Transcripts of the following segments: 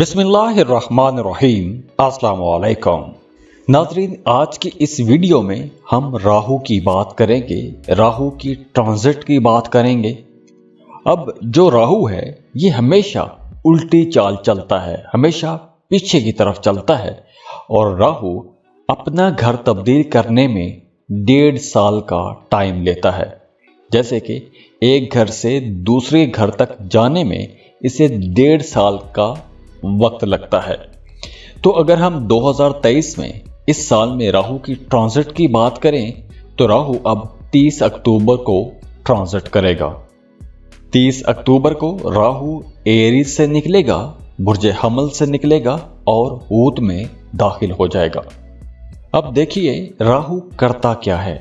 बिस्मिल्लाहिर्रहमानिर्रहीम। अस्सलाम वालेकुम नाज़रीन, आज की इस वीडियो में हम राहु की बात करेंगे, राहु की ट्रांजिट की बात करेंगे। अब जो राहु है ये हमेशा उल्टी चाल चलता है, हमेशा पीछे की तरफ चलता है और राहु अपना घर तब्दील करने में 1.5 साल का टाइम लेता है। जैसे कि एक घर से दूसरे घर तक जाने में इसे 1.5 साल का वक्त लगता है। तो अगर हम 2023 में इस साल में राहु की ट्रांजिट की बात करें तो राहु अब 30 अक्टूबर को ट्रांजिट करेगा। 30 अक्टूबर को राहु एरीज से निकलेगा, बुर्ज हमल से निकलेगा और हूत में दाखिल हो जाएगा। अब देखिए राहु करता क्या है।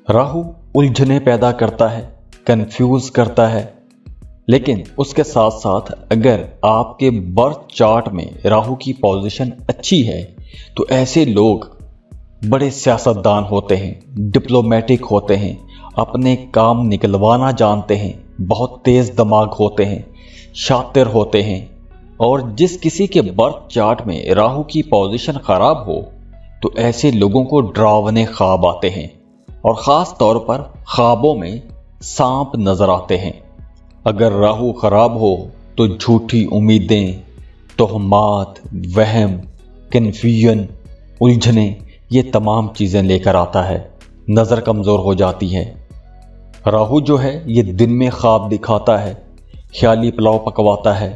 राहु उलझने पैदा करता है, कंफ्यूज करता है, लेकिन उसके साथ साथ अगर आपके बर्थ चार्ट में राहु की पोजीशन अच्छी है तो ऐसे लोग बड़े सियासतदान होते हैं, डिप्लोमेटिक होते हैं, अपने काम निकलवाना जानते हैं, बहुत तेज दिमाग होते हैं, शातिर होते हैं। और जिस किसी के बर्थ चार्ट में राहु की पोजीशन खराब हो तो ऐसे लोगों को डरावने ख्वाब आते हैं और ख़ास तौर पर ख्वाबों में सांप नजर आते हैं। अगर राहु खराब हो तो झूठी उम्मीदें, तोहमात, वहम, कन्फ्यूजन, उलझने, ये तमाम चीज़ें लेकर आता है। नज़र कमज़ोर हो जाती है। राहु जो है ये दिन में ख्वाब दिखाता है, ख्याली पुलाव पकवाता है।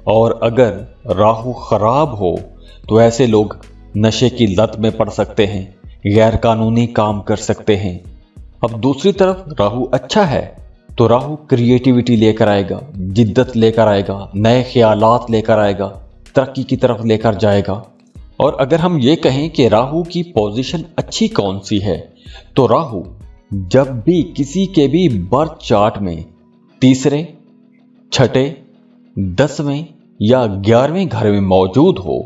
और अगर राहु खराब हो तो ऐसे लोग नशे की लत में पड़ सकते हैं, गैर कानूनी काम कर सकते हैं। अब दूसरी तरफ राहु अच्छा है तो राहु क्रिएटिविटी लेकर आएगा, जिद्दत लेकर आएगा, नए ख्यालात लेकर आएगा, तरक्की की तरफ लेकर जाएगा। और अगर हम ये कहें कि राहु की पोजीशन अच्छी कौन सी है तो राहु जब भी किसी के भी बर्थ चार्ट में तीसरे, छठे, 10वें या 11वें घर में मौजूद हो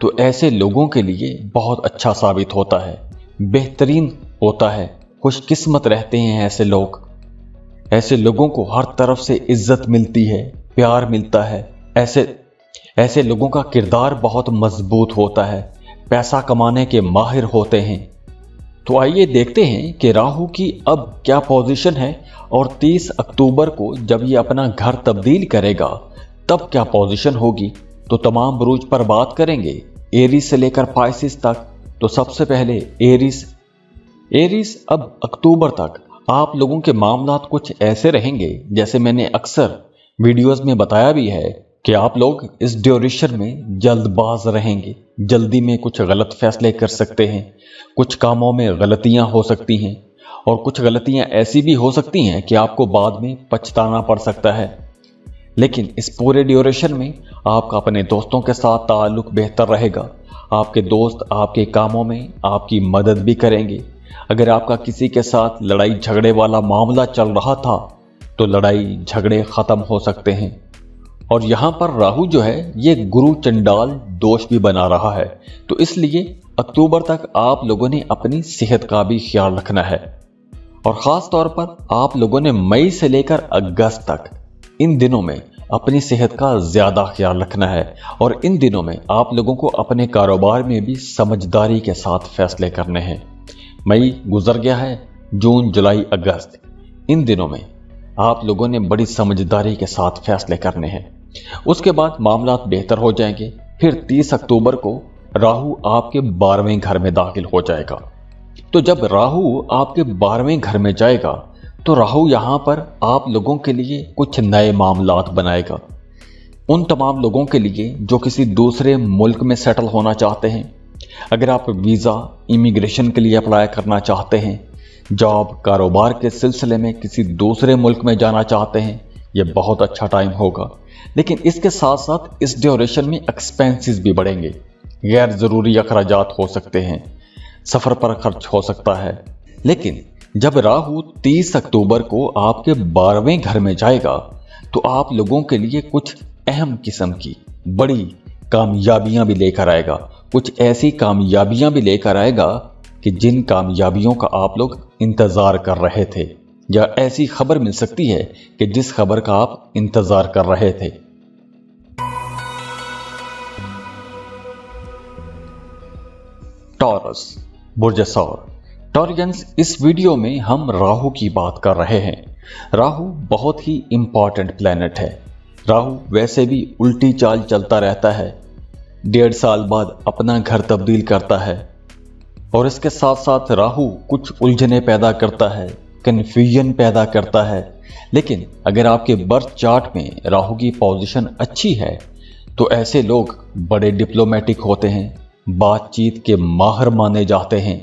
तो ऐसे लोगों के लिए बहुत अच्छा साबित होता है, बेहतरीन होता है, खुशकिस्मत रहते हैं ऐसे लोग। ऐसे लोगों को हर तरफ से इज्जत मिलती है, प्यार मिलता है। ऐसे लोगों का किरदार बहुत मजबूत होता है, पैसा कमाने के माहिर होते हैं। तो आइए देखते हैं कि राहु की अब क्या पोजीशन है और 30 अक्टूबर को जब ये अपना घर तब्दील करेगा तब क्या पोजीशन होगी। तो तमाम बुरूज पर बात करेंगे, एरीज से लेकर पाइसिस तक। तो सबसे पहले एरीज अब अक्टूबर तक आप लोगों के मामलात कुछ ऐसे रहेंगे जैसे मैंने अक्सर वीडियोस में बताया भी है कि आप लोग इस ड्यूरेशन में जल्दबाज रहेंगे, जल्दी में कुछ गलत फैसले कर सकते हैं, कुछ कामों में गलतियां हो सकती हैं और कुछ गलतियां ऐसी भी हो सकती हैं कि आपको बाद में पछताना पड़ सकता है। लेकिन इस पूरे ड्यूरेशन में आपका अपने दोस्तों के साथ ताल्लुक बेहतर रहेगा। आपके दोस्त आपके कामों में आपकी मदद भी करेंगे। अगर आपका किसी के साथ लड़ाई झगड़े वाला मामला चल रहा था तो लड़ाई झगड़े खत्म हो सकते हैं। और यहां पर राहु जो है ये गुरु चंडाल दोष भी बना रहा है, तो इसलिए अक्टूबर तक आप लोगों ने अपनी सेहत का भी ख्याल रखना है। और खास तौर पर आप लोगों ने मई से लेकर अगस्त तक इन दिनों में अपनी सेहत का ज्यादा ख्याल रखना है। और इन दिनों में आप लोगों को अपने कारोबार में भी समझदारी के साथ फैसले करने हैं। मई गुजर गया है, जून, जुलाई, अगस्त, इन दिनों में आप लोगों ने बड़ी समझदारी के साथ फैसले करने हैं। उसके बाद मामलात बेहतर हो जाएंगे। फिर 30 अक्टूबर को राहु आपके 12वें घर में दाखिल हो जाएगा। तो जब राहु आपके 12वें घर में जाएगा तो राहु यहाँ पर आप लोगों के लिए कुछ नए मामलात बनाएगा। उन तमाम लोगों के लिए जो किसी दूसरे मुल्क में सेटल होना चाहते हैं, अगर आप वीज़ा, इमिग्रेशन के लिए अप्लाई करना चाहते हैं, जॉब, कारोबार के सिलसिले में किसी दूसरे मुल्क में जाना चाहते हैं, ये बहुत अच्छा टाइम होगा। लेकिन इसके साथ साथ इस ड्यूरेशन में एक्सपेंसेस भी बढ़ेंगे, गैर ज़रूरी अखराजात हो सकते हैं, सफ़र पर खर्च हो सकता है। लेकिन जब राहु 30 अक्टूबर को आपके 12वें घर में जाएगा तो आप लोगों के लिए कुछ अहम किस्म की बड़ी कामयाबियां भी लेकर आएगा। कुछ ऐसी कामयाबियां भी लेकर आएगा कि जिन कामयाबियों का आप लोग इंतजार कर रहे थे, या ऐसी खबर मिल सकती है कि जिस खबर का आप इंतजार कर रहे थे। टॉरस बुर्ज सौर टॉरियंस, इस वीडियो में हम राहु की बात कर रहे हैं। राहु बहुत ही इंपॉर्टेंट प्लैनेट है। राहु वैसे भी उल्टी चाल चलता रहता है, 1.5 साल बाद अपना घर तब्दील करता है और इसके साथ साथ राहु कुछ उलझने पैदा करता है, कन्फ्यूजन पैदा करता है। लेकिन अगर आपके बर्थ चार्ट में राहु की पोजीशन अच्छी है तो ऐसे लोग बड़े डिप्लोमेटिक होते हैं, बातचीत के माहिर माने जाते हैं।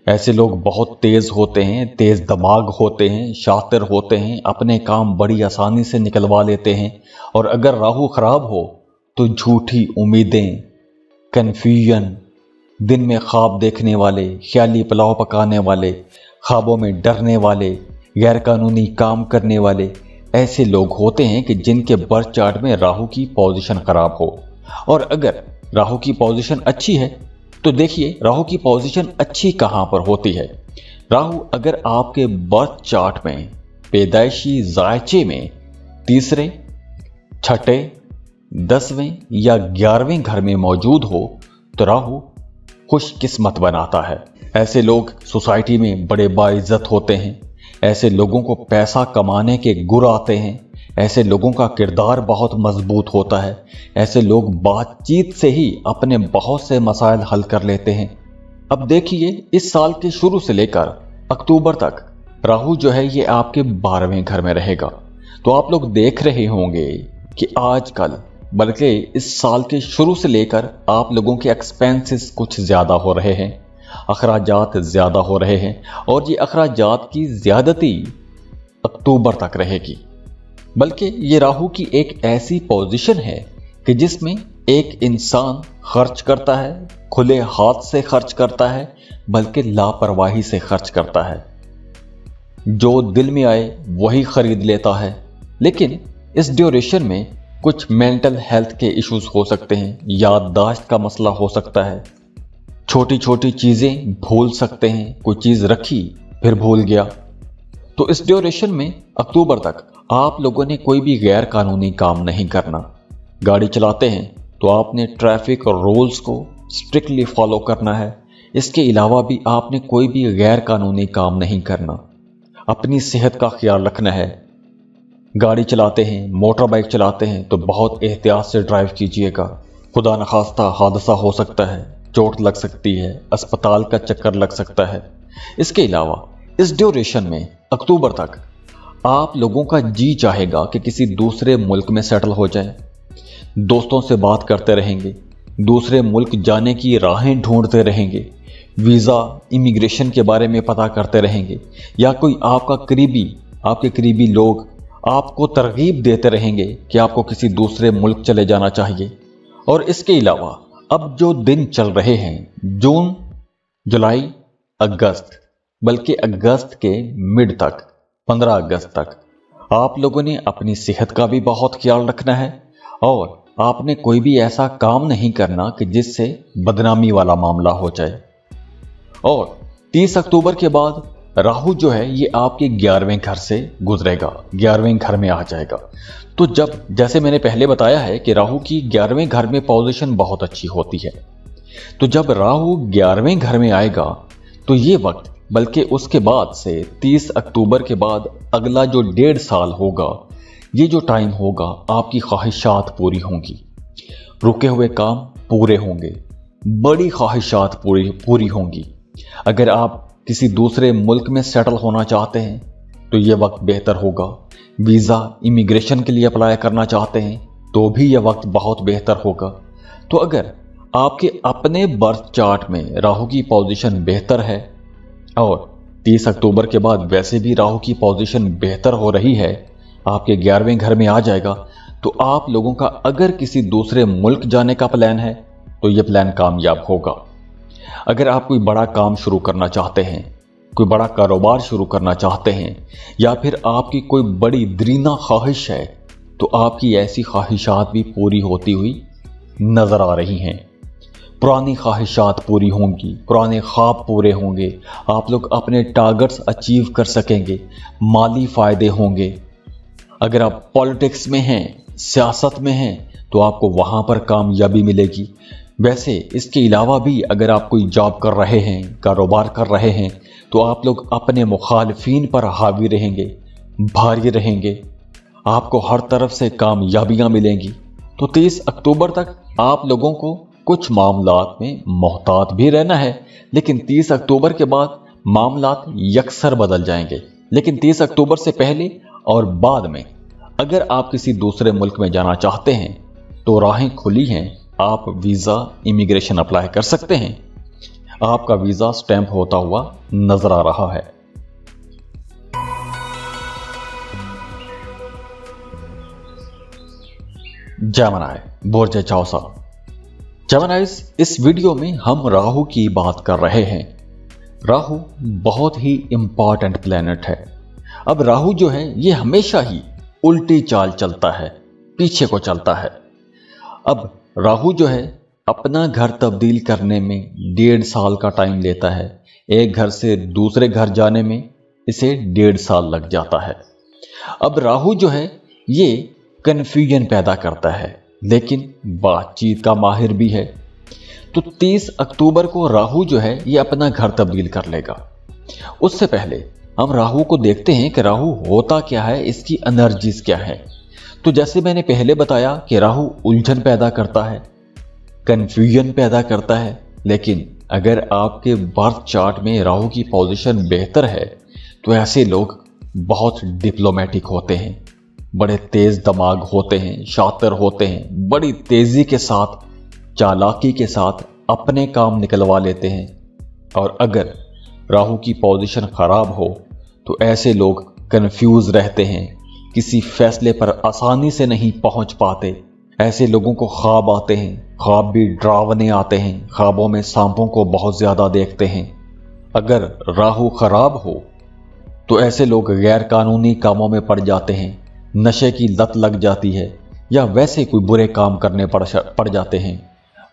ऐसे लोग बहुत तेज होते हैं, तेज दिमाग होते हैं, शातिर होते हैं, अपने काम बड़ी आसानी से निकलवा लेते हैं। और अगर राहु खराब हो तो झूठी उम्मीदें, कन्फ्यूजन, दिन में ख्वाब देखने वाले, ख्याली पुलाव पकाने वाले, ख्वाबों में डरने वाले, गैरकानूनी काम करने वाले, ऐसे लोग होते हैं कि जिनके बर्थ चार्ट में राहु की पोजीशन खराब हो। और अगर राहु की पोजीशन अच्छी है तो देखिए राहु की पोजीशन अच्छी कहां पर होती है। राहु अगर आपके बर्थ चार्ट में पैदाइशी जायचे में 3, 6, 10वें या 11वें घर में मौजूद हो तो राहु खुशकिस्मत बनाता है। ऐसे लोग सोसाइटी में बड़े बाइज्जत होते हैं। ऐसे लोगों को पैसा कमाने के गुर आते हैं। ऐसे लोगों का किरदार बहुत मजबूत होता है। ऐसे लोग बातचीत से ही अपने बहुत से मसाइल हल कर लेते हैं। अब देखिए इस साल के शुरू से लेकर अक्टूबर तक राहु जो है ये आपके 12वें घर में रहेगा। तो आप लोग देख रहे होंगे कि आजकल बल्कि इस साल के शुरू से लेकर आप लोगों के एक्सपेंसेस कुछ ज़्यादा हो रहे हैं, अखराजात ज़्यादा हो रहे हैं और ये अखराजात की ज़्यादती अक्टूबर तक रहेगी। बल्कि ये राहु की एक ऐसी पोजीशन है कि जिसमें एक इंसान खर्च करता है, खुले हाथ से खर्च करता है, बल्कि लापरवाही से खर्च करता है। जो दिल में आए वही खरीद लेता है। लेकिन इस ड्यूरेशन में कुछ मेंटल हेल्थ के इश्यूज हो सकते हैं, याददाश्त का मसला हो सकता है, छोटी छोटी चीज़ें भूल सकते हैं, कोई चीज़ रखी फिर भूल गया। तो इस ड्यूरेशन में अक्टूबर तक आप लोगों ने कोई भी गैर कानूनी काम नहीं करना। गाड़ी चलाते हैं तो आपने ट्रैफिक और रूल्स को स्ट्रिक्टली फॉलो करना है। इसके अलावा भी आपने कोई भी गैर कानूनी काम नहीं करना। अपनी सेहत का ख्याल रखना है। गाड़ी चलाते हैं, मोटर बाइक चलाते हैं तो बहुत एहतियात से ड्राइव कीजिएगा। खुदा न खास्ता हादसा हो सकता है, चोट लग सकती है, अस्पताल का चक्कर लग सकता है। इसके अलावा इस ड्यूरेशन में अक्टूबर तक आप लोगों का जी चाहेगा कि किसी दूसरे मुल्क में सेटल हो जाए। दोस्तों से बात करते रहेंगे, दूसरे मुल्क जाने की राहें ढूंढते रहेंगे, वीज़ा, इमिग्रेशन के बारे में पता करते रहेंगे, या कोई आपके करीबी लोग आपको तरगीब देते रहेंगे कि आपको किसी दूसरे मुल्क चले जाना चाहिए। और इसके अलावा अब जो दिन चल रहे हैं जून, जुलाई, अगस्त, बल्कि अगस्त के मिड तक 15 अगस्त तक आप लोगों ने अपनी सेहत का भी बहुत ख्याल रखना है और आपने कोई भी ऐसा काम नहीं करना कि जिससे बदनामी वाला मामला हो जाए। और 30 अक्टूबर के बाद राहु जो है ये आपके 11वें घर से गुजरेगा, 11वें घर में आ जाएगा। तो जैसे मैंने पहले बताया है कि राहु की 11वें घर में पोजीशन बहुत अच्छी होती है। तो जब राहु 11वें घर में आएगा तो ये वक्त, बल्कि उसके बाद से 30 अक्टूबर के बाद अगला जो 1.5 साल होगा, ये जो टाइम होगा आपकी ख्वाहिशात पूरी होंगी, रुके हुए काम पूरे होंगे, बड़ी ख्वाहिशात पूरी होंगी। अगर आप किसी दूसरे मुल्क में सेटल होना चाहते हैं तो ये वक्त बेहतर होगा। वीज़ा, इमिग्रेशन के लिए अप्लाई करना चाहते हैं तो भी यह वक्त बहुत बेहतर होगा। तो अगर आपके अपने बर्थ चार्ट में राहु की पोजीशन बेहतर है और 30 अक्टूबर के बाद वैसे भी राहु की पोजीशन बेहतर हो रही है, आपके 11वें घर में आ जाएगा, तो आप लोगों का अगर किसी दूसरे मुल्क जाने का प्लान है तो यह प्लान कामयाब होगा। अगर आप कोई बड़ा काम शुरू करना चाहते हैं, कोई बड़ा कारोबार शुरू करना चाहते हैं, या फिर आपकी कोई बड़ी दरीना ख्वाहिश है, तो आपकी ऐसी ख्वाहिशात भी पूरी होती हुई नजर आ रही हैं। पुरानी ख्वाहिशात पूरी होंगी, पुराने ख्वाब पूरे होंगे, आप लोग अपने टारगेट्स अचीव कर सकेंगे, माली फ़ायदे होंगे। अगर आप पॉलिटिक्स में हैं, सियासत में हैं, तो आपको वहाँ पर कामयाबी मिलेगी। वैसे इसके अलावा भी अगर आप कोई जॉब कर रहे हैं, कारोबार कर रहे हैं, तो आप लोग अपने मुखालिफिन पर हावी रहेंगे, भारी रहेंगे, आपको हर तरफ से कामयाबियां मिलेंगी। तो 30 अक्टूबर तक आप लोगों को कुछ मामलात में मोहतात भी रहना है, लेकिन 30 अक्टूबर के बाद मामलात यकसर बदल जाएंगे। लेकिन 30 अक्टूबर से पहले और बाद में अगर आप किसी दूसरे मुल्क में जाना चाहते हैं तो राहें खुली हैं, आप वीज़ा इमिग्रेशन अप्लाई कर सकते हैं। आपका वीज़ा स्टैंप होता हुआ नजर आ रहा है। जेमिनी बोर्ज चौसा। जेमिनीज, इस वीडियो में हम राहु की बात कर रहे हैं। राहु बहुत ही इंपॉर्टेंट प्लेनेट है। अब राहु जो है ये हमेशा ही उल्टी चाल चलता है, पीछे को चलता है। अब राहु जो है अपना घर तब्दील करने में 1.5 साल का टाइम लेता है। एक घर से दूसरे घर जाने में इसे 1.5 साल लग जाता है। अब राहु जो है ये कन्फ्यूजन पैदा करता है, लेकिन बातचीत का माहिर भी है। तो 30 अक्टूबर को राहु जो है ये अपना घर तब्दील कर लेगा। उससे पहले हम राहु को देखते हैं कि राहु होता क्या है, इसकी एनर्जीज क्या है। तो जैसे मैंने पहले बताया कि राहु उलझन पैदा करता है, कन्फ्यूजन पैदा करता है। लेकिन अगर आपके बर्थ चार्ट में राहु की पोजीशन बेहतर है तो ऐसे लोग बहुत डिप्लोमेटिक होते हैं, बड़े तेज दिमाग होते हैं, शातिर होते हैं, बड़ी तेजी के साथ, चालाकी के साथ अपने काम निकलवा लेते हैं। और अगर राहु की पोजीशन खराब हो तो ऐसे लोग कंफ्यूज रहते हैं, किसी फैसले पर आसानी से नहीं पहुंच पाते। ऐसे लोगों को ख्वाब आते हैं, ख्वाब भी डरावने आते हैं, ख्वाबों में सांपों को बहुत ज्यादा देखते हैं। अगर राहु खराब हो तो ऐसे लोग गैर कानूनी कामों में पड़ जाते हैं, नशे की लत लग जाती है, या वैसे कोई बुरे काम करने पड़ जाते हैं।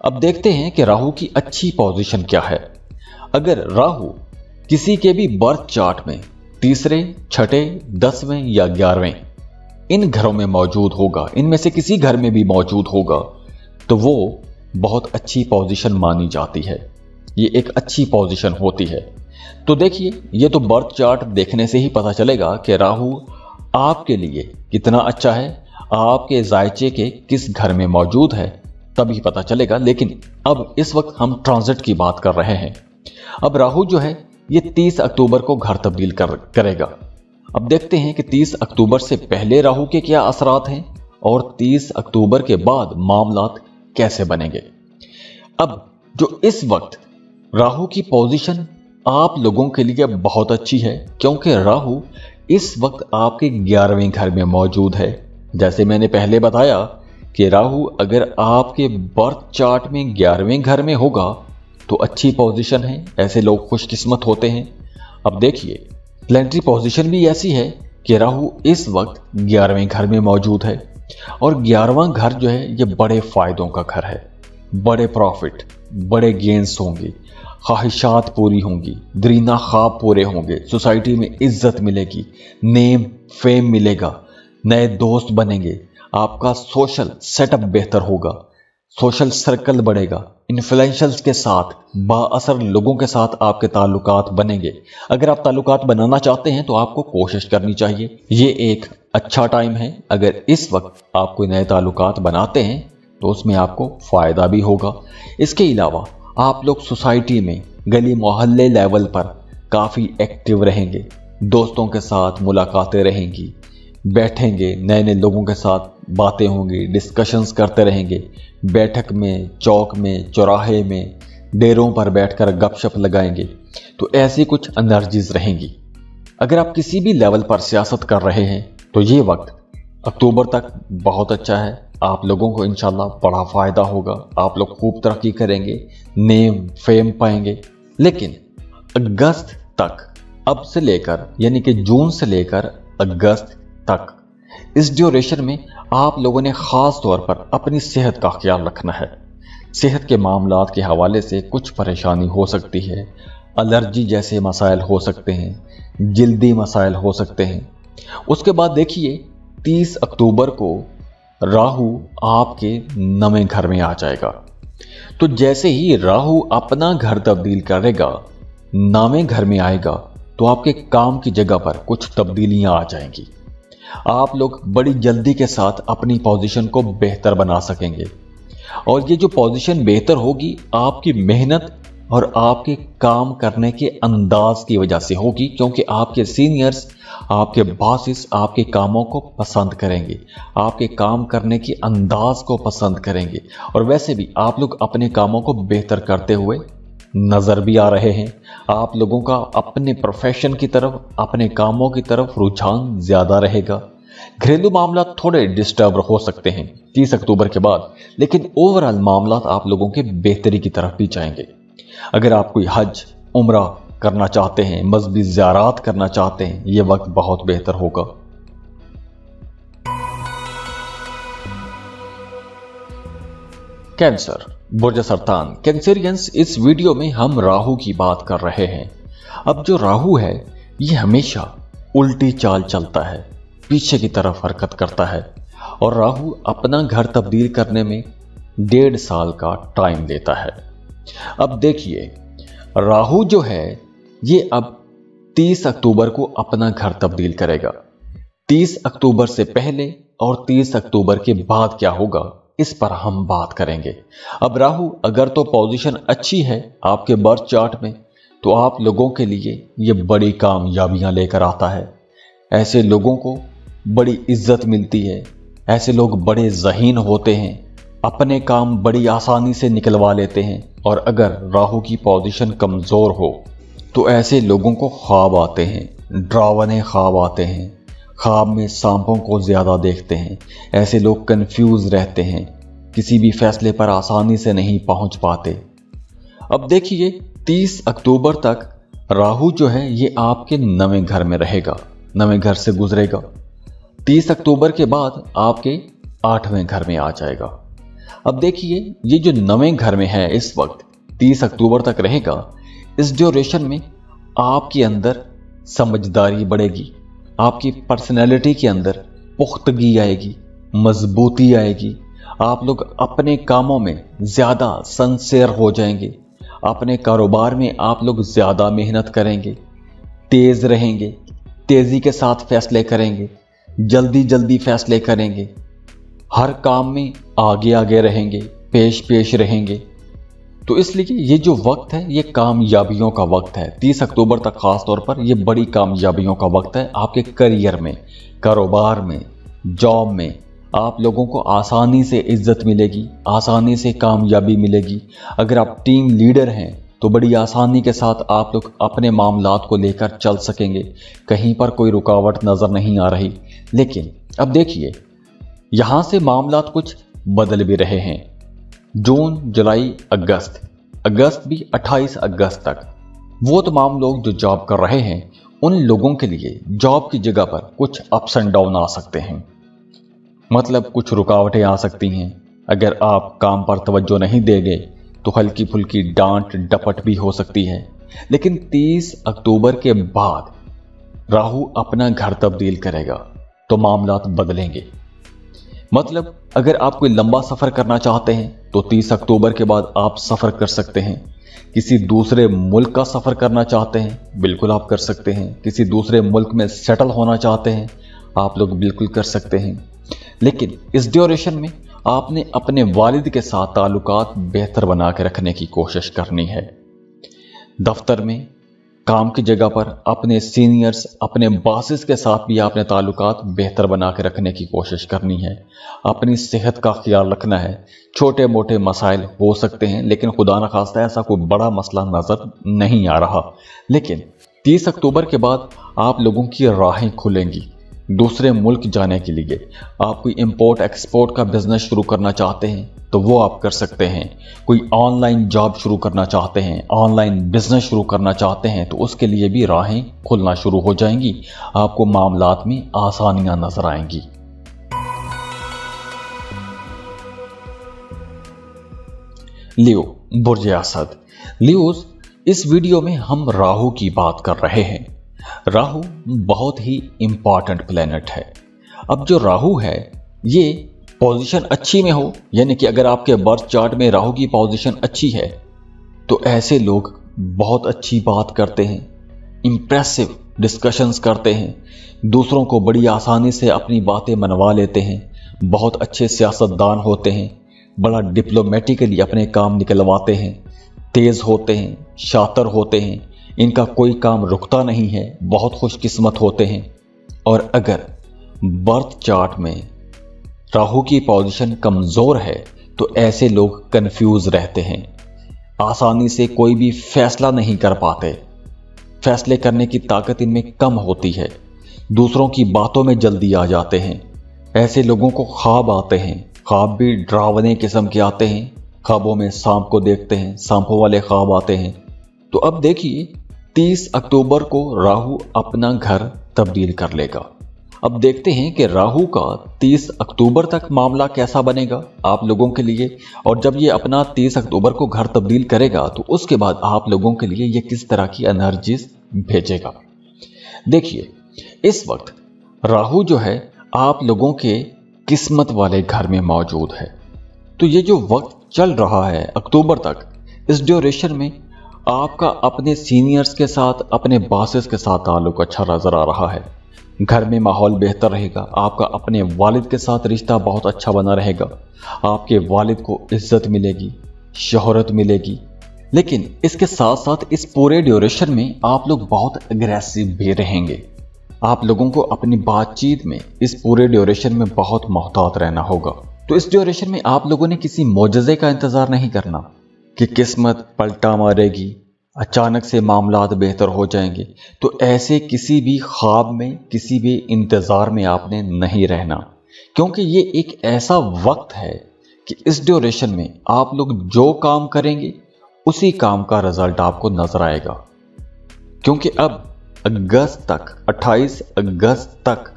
अब देखते हैं कि राहु की अच्छी पोजीशन क्या है। अगर राहु किसी के भी बर्थ चार्ट में तीसरे, छठे, 10वें या 11वें इन घरों में मौजूद होगा, इनमें से किसी घर में भी मौजूद होगा, तो वो बहुत अच्छी पोजीशन मानी जाती है। ये एक अच्छी पोजीशन होती है। तो देखिए, ये तो बर्थ चार्ट देखने से ही पता चलेगा कि राहु आपके लिए कितना अच्छा है, आपके जायचे के किस घर में मौजूद है, तभी पता चलेगा। लेकिन अब इस वक्त हम ट्रांजिट की बात कर रहे हैं। अब राहु जो है ये 30 अक्टूबर को घर तब्दील करेगा। अब देखते हैं कि 30 अक्टूबर से पहले राहु के क्या असरात हैं और 30 अक्टूबर के बाद मामलात कैसे बनेंगे। अब जो इस वक्त राहु की पोजीशन आप लोगों के लिए बहुत अच्छी है, क्योंकि राहु इस वक्त आपके 11वें घर में मौजूद है। जैसे मैंने पहले बताया कि राहु अगर आपके बर्थ चार्ट में 11वें घर में होगा तो अच्छी पोजीशन है, ऐसे लोग खुशकिस्मत होते हैं। अब देखिए, प्लेनेटरी पोजीशन भी ऐसी है कि राहु इस वक्त 11वें घर में मौजूद है, और 11वां घर जो है ये बड़े फायदों का घर है। बड़े प्रॉफिट, बड़े गेन्स होंगे, ख्वाहिशात पूरी होंगी, दरीना ख्वाब पूरे होंगे, सोसाइटी में इज्जत मिलेगी, नेम फेम मिलेगा, नए दोस्त बनेंगे, आपका सोशल सेटअप बेहतर होगा, सोशल सर्कल बढ़ेगा, इन्फ्लुएंसर्स के साथ, बाअसर लोगों के साथ आपके ताल्लुकात बनेंगे। अगर आप ताल्लुकात बनाना चाहते हैं तो आपको कोशिश करनी चाहिए। ये एक अच्छा टाइम है। अगर इस वक्त आप कोई नए ताल्लुकात बनाते हैं तो उसमें आपको फायदा भी होगा। इसके अलावा आप लोग सोसाइटी में, गली मोहल्ले लेवल पर काफ़ी एक्टिव रहेंगे, दोस्तों के साथ मुलाकातें रहेंगी, बैठेंगे, नए नए लोगों के साथ बातें होंगी, डिस्कशंस करते रहेंगे, बैठक में, चौक में, चौराहे में, डेरों पर बैठकर गपशप लगाएंगे। तो ऐसी कुछ एनर्जीज रहेंगी। अगर आप किसी भी लेवल पर सियासत कर रहे हैं तो ये वक्त अक्टूबर तक बहुत अच्छा है। आप लोगों को इंशाल्लाह बड़ा फायदा होगा, आप लोग खूब तरक्की करेंगे, नेम फेम पाएंगे। लेकिन अगस्त तक, अब से लेकर यानी कि जून से लेकर अगस्त तक, इस ड्यूरेशन में आप लोगों ने खास तौर पर अपनी सेहत का ख्याल रखना है। सेहत के मामलात के हवाले से कुछ परेशानी हो सकती है, एलर्जी जैसे मसाइल हो सकते हैं, जल्दी मसाइल हो सकते हैं। उसके बाद देखिए, 30 अक्टूबर को राहु आपके 9वें घर में आ जाएगा। तो जैसे ही राहु अपना घर तब्दील करेगा, नामे घर में आएगा, तो आपके काम की जगह पर कुछ तब्दीलियां आ जाएंगी। आप लोग बड़ी जल्दी के साथ अपनी पोजीशन को बेहतर बना सकेंगे और ये जो पोजीशन बेहतर होगी आपकी मेहनत और आपके काम करने के अंदाज की वजह से होगी, क्योंकि आपके सीनियर्स, आपके बॉसेस आपके कामों को पसंद करेंगे, आपके काम करने के अंदाज को पसंद करेंगे और वैसे भी आप लोग अपने कामों को बेहतर करते हुए नजर भी आ रहे हैं। आप लोगों का अपने प्रोफेशन की तरफ, अपने कामों की तरफ रुझान ज्यादा रहेगा। घरेलू मामला थोड़े डिस्टर्ब हो सकते हैं 30 अक्टूबर के बाद, लेकिन ओवरऑल मामला आप लोगों के बेहतरी की तरफ भी जाएंगे। अगर आप कोई हज, उम्रा करना चाहते हैं, मजहबी ज़ियारत करना चाहते हैं, यह वक्त बहुत बेहतर होगा। कैंसर, बुर्ज सरतान, कैंसरियंस, इस वीडियो में हम राहु की बात कर रहे हैं। अब जो राहु है ये हमेशा उल्टी चाल चलता है, पीछे की तरफ हरकत करता है और राहु अपना घर तब्दील करने में 1.5 साल का टाइम लेता है। अब देखिए, राहु जो है ये अब 30 अक्टूबर को अपना घर तब्दील करेगा। 30 अक्टूबर से पहले और 30 अक्टूबर के बाद क्या होगा इस पर हम बात करेंगे। अब राहु अगर तो पोजीशन अच्छी है आपके बर्थ चार्ट में, तो आप लोगों के लिए ये बड़ी कामयाबियां लेकर आता है। ऐसे लोगों को बड़ी इज्जत मिलती है, ऐसे लोग बड़े ज़हीन होते हैं, अपने काम बड़ी आसानी से निकलवा लेते हैं। और अगर राहु की पोजीशन कमज़ोर हो तो ऐसे लोगों को ख्वाब आते हैं, डरावने ख्वाब आते हैं, ख्वाब में सांपों को ज़्यादा देखते हैं। ऐसे लोग कंफ्यूज रहते हैं, किसी भी फैसले पर आसानी से नहीं पहुंच पाते। अब देखिए, 30 अक्टूबर तक राहु जो है ये आपके नवे घर में रहेगा, नवे घर से गुजरेगा। 30 अक्टूबर के बाद आपके 8वें घर में आ जाएगा। अब देखिए, ये जो नवे घर में है इस वक्त 30 अक्टूबर तक रहेगा। इस ड्यूरेशन में आपके अंदर समझदारी बढ़ेगी, आपकी पर्सनैलिटी के अंदर पुख्तगी आएगी, मजबूती आएगी। आप लोग अपने कामों में ज़्यादा सिंसियर हो जाएंगे, अपने कारोबार में आप लोग ज़्यादा मेहनत करेंगे, तेज़ रहेंगे, तेज़ी के साथ फैसले करेंगे, जल्दी जल्दी फैसले करेंगे, हर काम में आगे आगे रहेंगे, पेश पेश रहेंगे। तो इसलिए ये जो वक्त है ये कामयाबियों का वक्त है। 30 अक्टूबर तक खास तौर पर ये बड़ी कामयाबियों का वक्त है। आपके करियर में, कारोबार में, जॉब में आप लोगों को आसानी से इज्जत मिलेगी, आसानी से कामयाबी मिलेगी। अगर आप टीम लीडर हैं तो बड़ी आसानी के साथ आप लोग अपने मामलात को लेकर चल सकेंगे, कहीं पर कोई रुकावट नज़र नहीं आ रही। लेकिन अब देखिए, यहाँ से मामलात कुछ बदल भी रहे हैं। जून, जुलाई, अगस्त भी 28 अगस्त तक वो तमाम लोग जो जॉब कर रहे हैं उन लोगों के लिए जॉब की जगह पर कुछ अप्स एंड डाउन आ सकते हैं, मतलब कुछ रुकावटें आ सकती हैं। अगर आप काम पर तवज्जो नहीं देंगे तो हल्की फुल्की डांट डपट भी हो सकती है। लेकिन 30 अक्टूबर के बाद राहु अपना घर तब्दील करेगा तो मामलात बदलेंगे। मतलब अगर आप कोई लंबा सफ़र करना चाहते हैं तो 30 अक्टूबर के बाद आप सफ़र कर सकते हैं। किसी दूसरे मुल्क का सफ़र करना चाहते हैं, बिल्कुल आप कर सकते हैं। किसी दूसरे मुल्क में सेटल होना चाहते हैं, आप लोग बिल्कुल कर सकते हैं। लेकिन इस ड्यूरेशन में आपने अपने वालिद के साथ ताल्लुकात बेहतर बना के रखने की कोशिश करनी है। दफ्तर में, काम की जगह पर अपने सीनियर्स, अपने बॉसेस के साथ भी आपने ताल्लुकात बेहतर बना के रखने की कोशिश करनी है। अपनी सेहत का ख्याल रखना है। छोटे मोटे मसाइल हो सकते हैं, लेकिन खुदा न खास्ता ऐसा कोई बड़ा मसला नज़र नहीं आ रहा। लेकिन 30 अक्टूबर के बाद आप लोगों की राहें खुलेंगी दूसरे मुल्क जाने के लिए। आप कोई इंपोर्ट एक्सपोर्ट का बिजनेस शुरू करना चाहते हैं तो वो आप कर सकते हैं। कोई ऑनलाइन जॉब शुरू करना चाहते हैं, ऑनलाइन बिजनेस शुरू करना चाहते हैं, तो उसके लिए भी राहें खुलना शुरू हो जाएंगी। आपको मामलात में आसानियां नजर आएंगी। लियो, बुर्ज असद। लियोस, इस वीडियो में हम राहु की बात कर रहे हैं। राहु बहुत ही इंपॉर्टेंट प्लेनेट है। अब जो राहु है ये पोजीशन अच्छी में हो, यानी कि अगर आपके बर्थ चार्ट में राहु की पोजीशन अच्छी है तो ऐसे लोग बहुत अच्छी बात करते हैं, इंप्रेसिव डिस्कशंस करते हैं, दूसरों को बड़ी आसानी से अपनी बातें मनवा लेते हैं, बहुत अच्छे सियासतदान होते हैं, बड़ा डिप्लोमेटिकली अपने काम निकलवाते हैं, तेज़ होते हैं, शातिर होते हैं, इनका कोई काम रुकता नहीं है, बहुत खुशकिस्मत होते हैं। और अगर बर्थ चार्ट में राहु की पोजीशन कमज़ोर है तो ऐसे लोग कंफ्यूज रहते हैं, आसानी से कोई भी फैसला नहीं कर पाते, फैसले करने की ताकत इनमें कम होती है, दूसरों की बातों में जल्दी आ जाते हैं। ऐसे लोगों को ख्वाब आते हैं, ख्वाब भी डरावने किस्म के आते हैं, ख्वाबों में सांप को देखते हैं, सांपों वाले ख्वाब आते हैं। तो अब देखिए 30 अक्टूबर को राहु अपना घर तब्दील कर लेगा। अब देखते हैं कि राहु का 30 अक्टूबर तक मामला कैसा बनेगा आप लोगों के लिए, और जब ये अपना 30 अक्टूबर को घर तब्दील करेगा तो उसके बाद आप लोगों के लिए ये किस तरह की एनर्जीज भेजेगा। देखिए इस वक्त राहु जो है आप लोगों के किस्मत वाले घर में मौजूद है। तो ये जो वक्त चल रहा है अक्टूबर तक, इस ड्यूरेशन में आपका अपने सीनियर्स के साथ, अपने बॉसेस के साथ ताल्लुक अच्छा नजर आ रहा है, घर में माहौल बेहतर रहेगा, आपका अपने वालिद के साथ रिश्ता बहुत अच्छा बना रहेगा, आपके वालिद को इज्जत मिलेगी, शोहरत मिलेगी। लेकिन इसके साथ साथ इस पूरे ड्यूरेशन में आप लोग बहुत अग्रेसिव भी रहेंगे। आप लोगों को अपनी बातचीत में इस पूरे ड्यूरेशन में बहुत मोहतात रहना होगा। तो इस ड्यूरेशन में आप लोगों ने किसी मोजज़े का इंतज़ार नहीं करना कि किस्मत पलटा मारेगी, अचानक से मामलात बेहतर हो जाएंगे। तो ऐसे किसी भी ख्वाब में, किसी भी इंतज़ार में आपने नहीं रहना, क्योंकि ये एक ऐसा वक्त है कि इस ड्यूरेशन में आप लोग जो काम करेंगे उसी काम का रिजल्ट आपको नजर आएगा। क्योंकि अब अगस्त तक, 28 अगस्त तक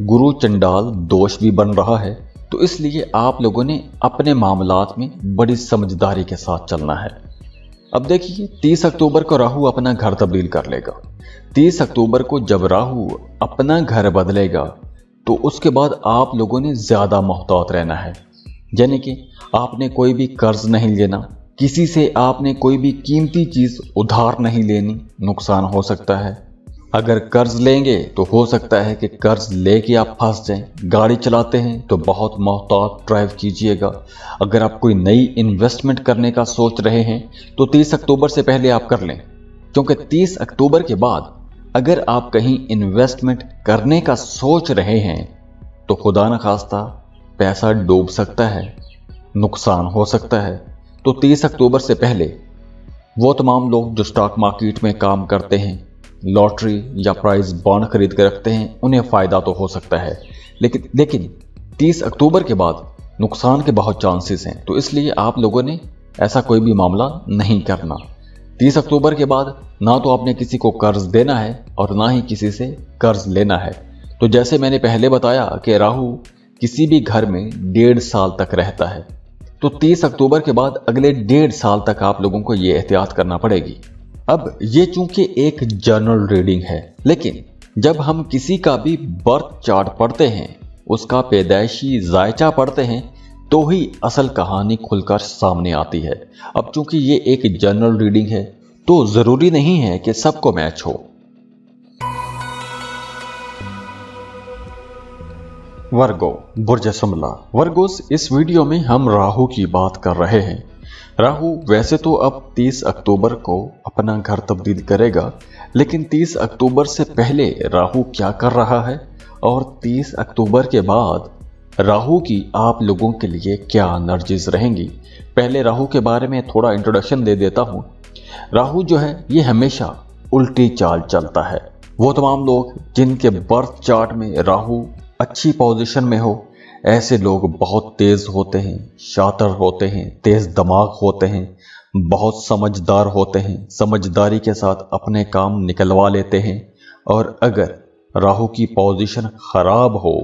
गुरु चंडाल दोष भी बन रहा है, तो इसलिए आप लोगों ने अपने मामलात में बड़ी समझदारी के साथ चलना है। अब देखिए 30 अक्टूबर को राहु अपना घर तब्दील कर लेगा। 30 अक्टूबर को जब राहु अपना घर बदलेगा तो उसके बाद आप लोगों ने ज़्यादा मोहतात रहना है, यानी कि आपने कोई भी कर्ज नहीं लेना, किसी से आपने कोई भी कीमती चीज़ उधार नहीं लेनी, नुकसान हो सकता है। अगर कर्ज लेंगे तो हो सकता है कि कर्ज लेके आप फंस जाएं। गाड़ी चलाते हैं तो बहुत मोहतात ड्राइव कीजिएगा। अगर आप कोई नई इन्वेस्टमेंट करने का सोच रहे हैं तो 30 अक्टूबर से पहले आप कर लें, क्योंकि 30 अक्टूबर के बाद अगर आप कहीं इन्वेस्टमेंट करने का सोच रहे हैं तो खुदा न खास्ता पैसा डूब सकता है, नुकसान हो सकता है। तो 30 अक्टूबर से पहले वो तमाम लोग जो स्टॉक मार्केट में काम करते हैं, लॉटरी या प्राइज बॉन्ड खरीद कर रखते हैं, उन्हें फ़ायदा तो हो सकता है, लेकिन 30 अक्टूबर के बाद नुकसान के बहुत चांसेस हैं। तो इसलिए आप लोगों ने ऐसा कोई भी मामला नहीं करना। 30 अक्टूबर के बाद ना तो आपने किसी को कर्ज देना है और ना ही किसी से कर्ज लेना है। तो जैसे मैंने पहले बताया कि राहु किसी भी घर में 1.5 साल तक रहता है, तो 30 अक्टूबर के बाद अगले 1.5 साल तक आप लोगों को ये एहतियात करना पड़ेगी। अब ये चूंकि एक जनरल रीडिंग है, लेकिन जब हम किसी का भी बर्थ चार्ट पढ़ते हैं, उसका पैदाइशी जायचा पढ़ते हैं, तो ही असल कहानी खुलकर सामने आती है। अब चूंकि ये एक जनरल रीडिंग है तो जरूरी नहीं है कि सबको मैच हो। वर्गो, बुर्ज सुमला। वर्गोस, इस वीडियो में हम राहु की बात कर रहे हैं। राहु वैसे तो अब 30 अक्टूबर को अपना घर तब्दील करेगा, लेकिन 30 अक्टूबर से पहले राहु क्या कर रहा है और 30 अक्टूबर के बाद राहु की आप लोगों के लिए क्या एनर्जीज रहेंगी। पहले राहु के बारे में थोड़ा इंट्रोडक्शन दे देता हूँ। राहु जो है ये हमेशा उल्टी चाल चलता है। वो तमाम लोग जिनके बर्थ चार्ट में राहु अच्छी पोजीशन में हो, ऐसे लोग बहुत तेज होते हैं, शातिर होते हैं, तेज दिमाग होते हैं, बहुत समझदार होते हैं, समझदारी के साथ अपने काम निकलवा लेते हैं। और अगर राहु की पोजीशन खराब हो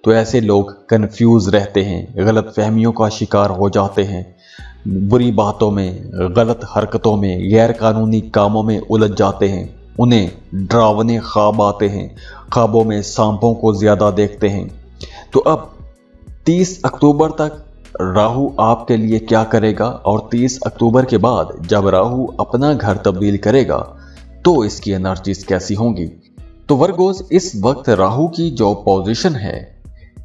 तो ऐसे लोग कंफ्यूज रहते हैं, गलत फहमियों का शिकार हो जाते हैं, बुरी बातों में, गलत हरकतों में, गैर कानूनी कामों में उलझ जाते हैं। उन्हें डरावने ख्वाब आते हैं, ख्वाबों में सांपों को ज़्यादा देखते हैं। तो अब 30 अक्टूबर तक राहु आपके लिए क्या करेगा और 30 अक्टूबर के बाद जब राहु अपना घर तब्दील करेगा तो इसकी एनर्जीज कैसी होंगी। तो वर्गोस, इस वक्त राहु की जो पोजीशन है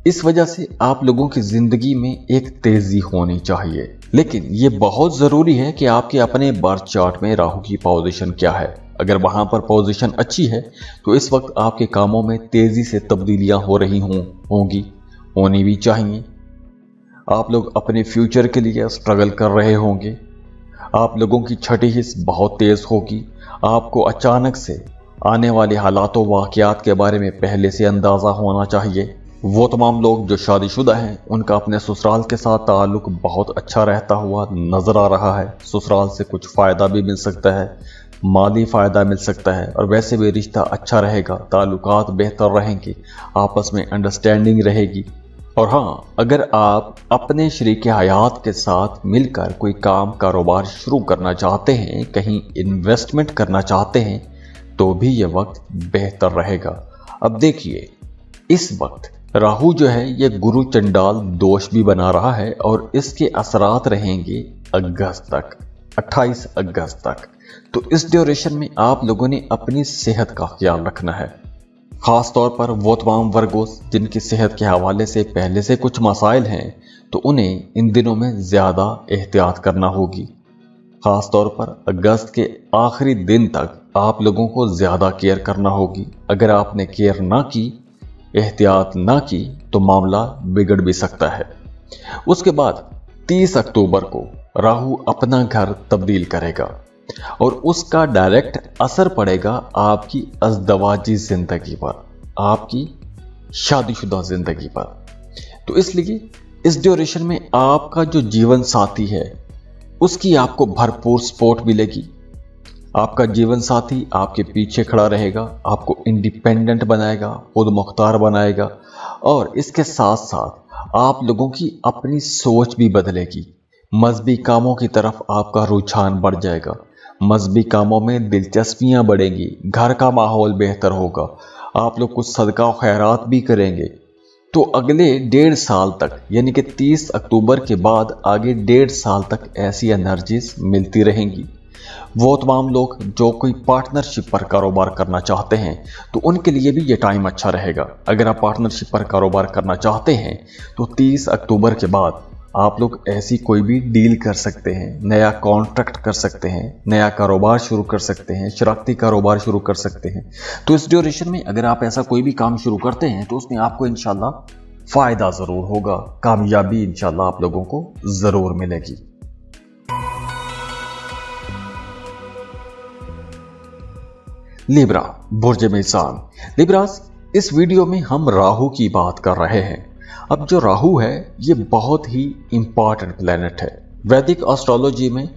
इस वजह से आप लोगों की जिंदगी में एक तेजी होनी चाहिए, लेकिन ये बहुत जरूरी है कि आपके अपने बर्थ चार्ट में राहु की पोजीशन क्या है। अगर वहां पर पोजीशन अच्छी है तो इस वक्त आपके कामों में तेजी से तब्दीलियां हो रही होंगी, होनी भी चाहिए। आप लोग अपने फ्यूचर के लिए स्ट्रगल कर रहे होंगे। आप लोगों की छठी हिस्स बहुत तेज होगी। आपको अचानक से आने वाले हालातों वाकयात के बारे में पहले से अंदाजा होना चाहिए। वो तमाम लोग जो शादीशुदा हैं उनका अपने ससुराल के साथ ताल्लुक बहुत अच्छा रहता हुआ नजर आ रहा है। ससुराल से कुछ फायदा भी मिल सकता है, माली फायदा मिल सकता है, और वैसे भी रिश्ता अच्छा रहेगा, ताल्लुकात बेहतर रहेंगे, आपस में अंडरस्टैंडिंग रहेगी। और हाँ, अगर आप अपने शरीक हयात के साथ मिलकर कोई काम कारोबार शुरू करना चाहते हैं, कहीं इन्वेस्टमेंट करना चाहते हैं, तो भी ये वक्त बेहतर रहेगा। अब देखिए, इस वक्त राहु जो है ये गुरु चंडाल दोष भी बना रहा है और इसके असरात रहेंगे अगस्त तक, 28 अगस्त तक। तो इस ड्यूरेशन में आप लोगों ने अपनी सेहत का ख्याल रखना है। खास तौर पर वो तमाम वर्गोस जिनकी सेहत के हवाले से पहले से कुछ मसाइल हैं, तो उन्हें इन दिनों में ज़्यादा एहतियात करना होगी। खास तौर पर अगस्त के आखिरी दिन तक आप लोगों को ज़्यादा केयर करना होगी। अगर आपने केयर ना की, एहतियात ना की, तो मामला बिगड़ भी सकता है। उसके बाद 30 अक्टूबर को राहु अपना घर तब्दील करेगा और उसका डायरेक्ट असर पड़ेगा आपकी अज़दवाजी जिंदगी पर, आपकी शादीशुदा जिंदगी पर। तो इसलिए इस ड्यूरेशन में आपका जो जीवन साथी है उसकी आपको भरपूर सपोर्ट मिलेगी। आपका जीवन साथी आपके पीछे खड़ा रहेगा, आपको इंडिपेंडेंट बनाएगा, खुद मुख्तार बनाएगा, और इसके साथ साथ आप लोगों की अपनी सोच भी बदलेगी। मजहबी कामों की तरफ आपका रुझान बढ़ जाएगा, मजहबी कामों में दिलचस्पियां बढ़ेंगी, घर का माहौल बेहतर होगा, आप लोग कुछ सदका और खैरात भी करेंगे। तो अगले 1.5 साल तक, यानी कि 30 अक्टूबर के बाद आगे 1.5 साल तक ऐसी एनर्जीज मिलती रहेंगी। वो तमाम लोग जो कोई पार्टनरशिप पर कारोबार करना चाहते हैं तो उनके लिए भी ये टाइम अच्छा रहेगा। अगर आप पार्टनरशिप पर कारोबार करना चाहते हैं तो 30 अक्टूबर के बाद आप लोग ऐसी कोई भी डील कर सकते हैं, नया कॉन्ट्रैक्ट कर सकते हैं, नया कारोबार शुरू कर सकते हैं, शराकती कारोबार शुरू कर सकते हैं। तो इस ड्यूरेशन में अगर आप ऐसा कोई भी काम शुरू करते हैं तो उसमें आपको इंशाल्लाह फ़ायदा ज़रूर होगा, कामयाबी इंशाल्लाह आप लोगों को ज़रूर मिलेगी। लिब्रा, बुर्ज मीज़ान। लिब्रास, इस वीडियो में हम राहु की बात कर रहे हैं। अब जो राहु है ये बहुत ही इंपॉर्टेंट प्लैनेट है। वैदिक एस्ट्रोलॉजी में